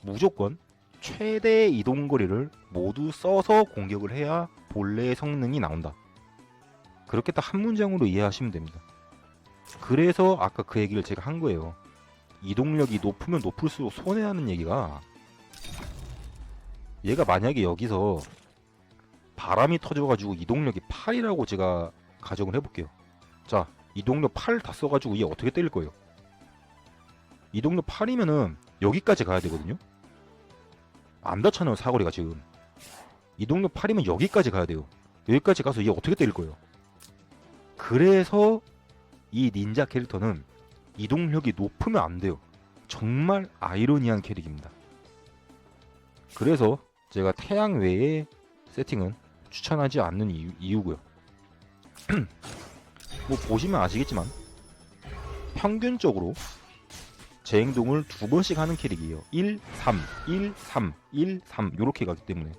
무조건 최대 이동거리를 모두 써서 공격을 해야 본래의 성능이 나온다. 그렇게 딱 한 문장으로 이해하시면 됩니다. 그래서 아까 그 얘기를 제가 한 거예요. 이동력이 높으면 높을수록 손해하는 얘기가, 얘가 만약에 여기서 바람이 터져가지고 이동력이 8이라고 제가 가정을 해볼게요. 자, 이동력 8 다 써가지고 얘 어떻게 때릴 거예요? 이동력 8이면은 여기까지 가야 되거든요. 안 닿잖아요, 사거리가 지금. 이동력 8이면 여기까지 가야 돼요. 여기까지 가서 얘 어떻게 때릴 거예요? 그래서 이 닌자 캐릭터는 이동력이 높으면 안 돼요. 정말 아이러니한 캐릭입니다. 그래서 제가 태양 외의 세팅은 추천하지 않는 이유고요. 뭐 보시면 아시겠지만 평균적으로 제 행동을 두 번씩 하는 캐릭이에요. 1, 3, 1, 3, 1, 3 요렇게 가기 때문에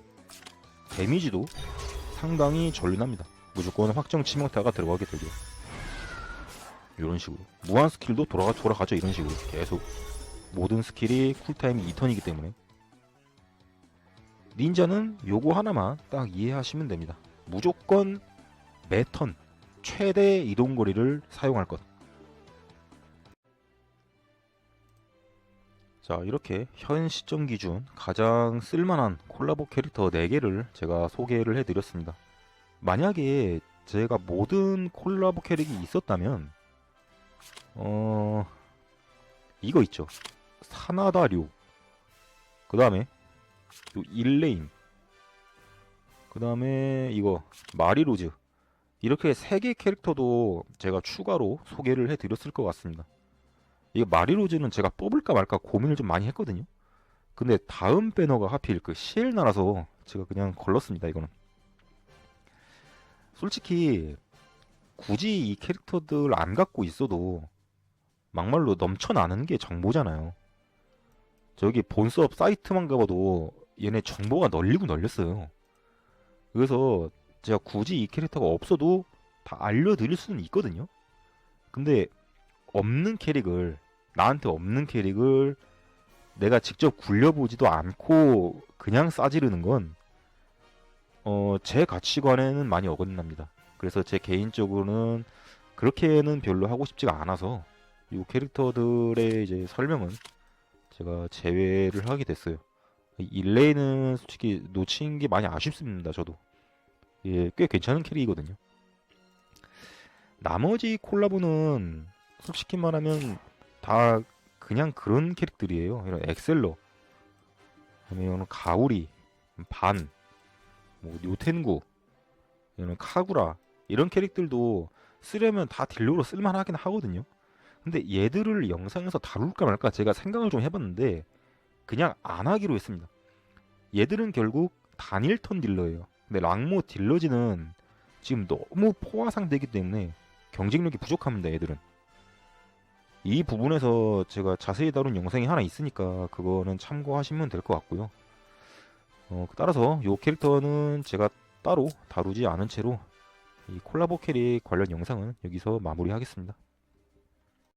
데미지도 상당히 전륜합니다. 무조건 확정 치명타가 들어가게 되죠. 이런 식으로 무한 스킬도 돌아가죠. 이런 식으로 계속 모든 스킬이 쿨타임이 2턴이기 때문에 닌자는 요거 하나만 딱 이해하시면 됩니다. 무조건 매턴 최대 이동거리를 사용할 것. 자, 이렇게 현 시점 기준 가장 쓸만한 콜라보 캐릭터 4개를 제가 소개를 해드렸습니다. 만약에 제가 모든 콜라보 캐릭이 있었다면 이거 있죠. 사나다류, 그 다음에 일레인, 그 다음에 이거 마리로즈, 이렇게 3개 캐릭터도 제가 추가로 소개를 해드렸을 것 같습니다. 이게 마리로즈는 제가 뽑을까 말까 고민을 좀 많이 했거든요. 근데 다음 배너가 하필 그 시엘나라서 제가 그냥 걸렀습니다. 이거는 솔직히 굳이 이 캐릭터들 안 갖고 있어도 막말로 넘쳐나는 게 정보잖아요. 저기 본수업 사이트만 가봐도 얘네 정보가 널리고 널렸어요. 그래서 제가 굳이 이 캐릭터가 없어도 다 알려드릴 수는 있거든요. 근데 나한테 없는 캐릭을 내가 직접 굴려보지도 않고 그냥 싸지르는 건 제 가치관에는 많이 어긋납니다. 그래서 제 개인적으로는 그렇게는 별로 하고 싶지가 않아서 이 캐릭터들의 이제 설명은 제가 제외를 하게 됐어요. 일레이는 솔직히 놓친 게 많이 아쉽습니다. 저도 예, 꽤 괜찮은 캐릭이거든요. 나머지 콜라보는 솔직히 말하면 다 그냥 그런 캐릭들이에요. 이런 엑셀러, 아니면 가오리, 반, 뭐 요텐구, 이런 카구라, 이런 캐릭들도 쓰려면 다 딜러로 쓸만하긴 하거든요. 근데 얘들을 영상에서 다룰까 말까 제가 생각을 좀 해봤는데 그냥 안 하기로 했습니다. 얘들은 결국 단일 턴 딜러예요. 근데 랑모 딜러지는 지금 너무 포화상되기 때문에 경쟁력이 부족합니다. 얘들은. 이 부분에서 제가 자세히 다룬 영상이 하나 있으니까 그거는 참고하시면 될 것 같고요. 따라서 이 캐릭터는 제가 따로 다루지 않은 채로 이 콜라보 캐릭 관련 영상은 여기서 마무리하겠습니다.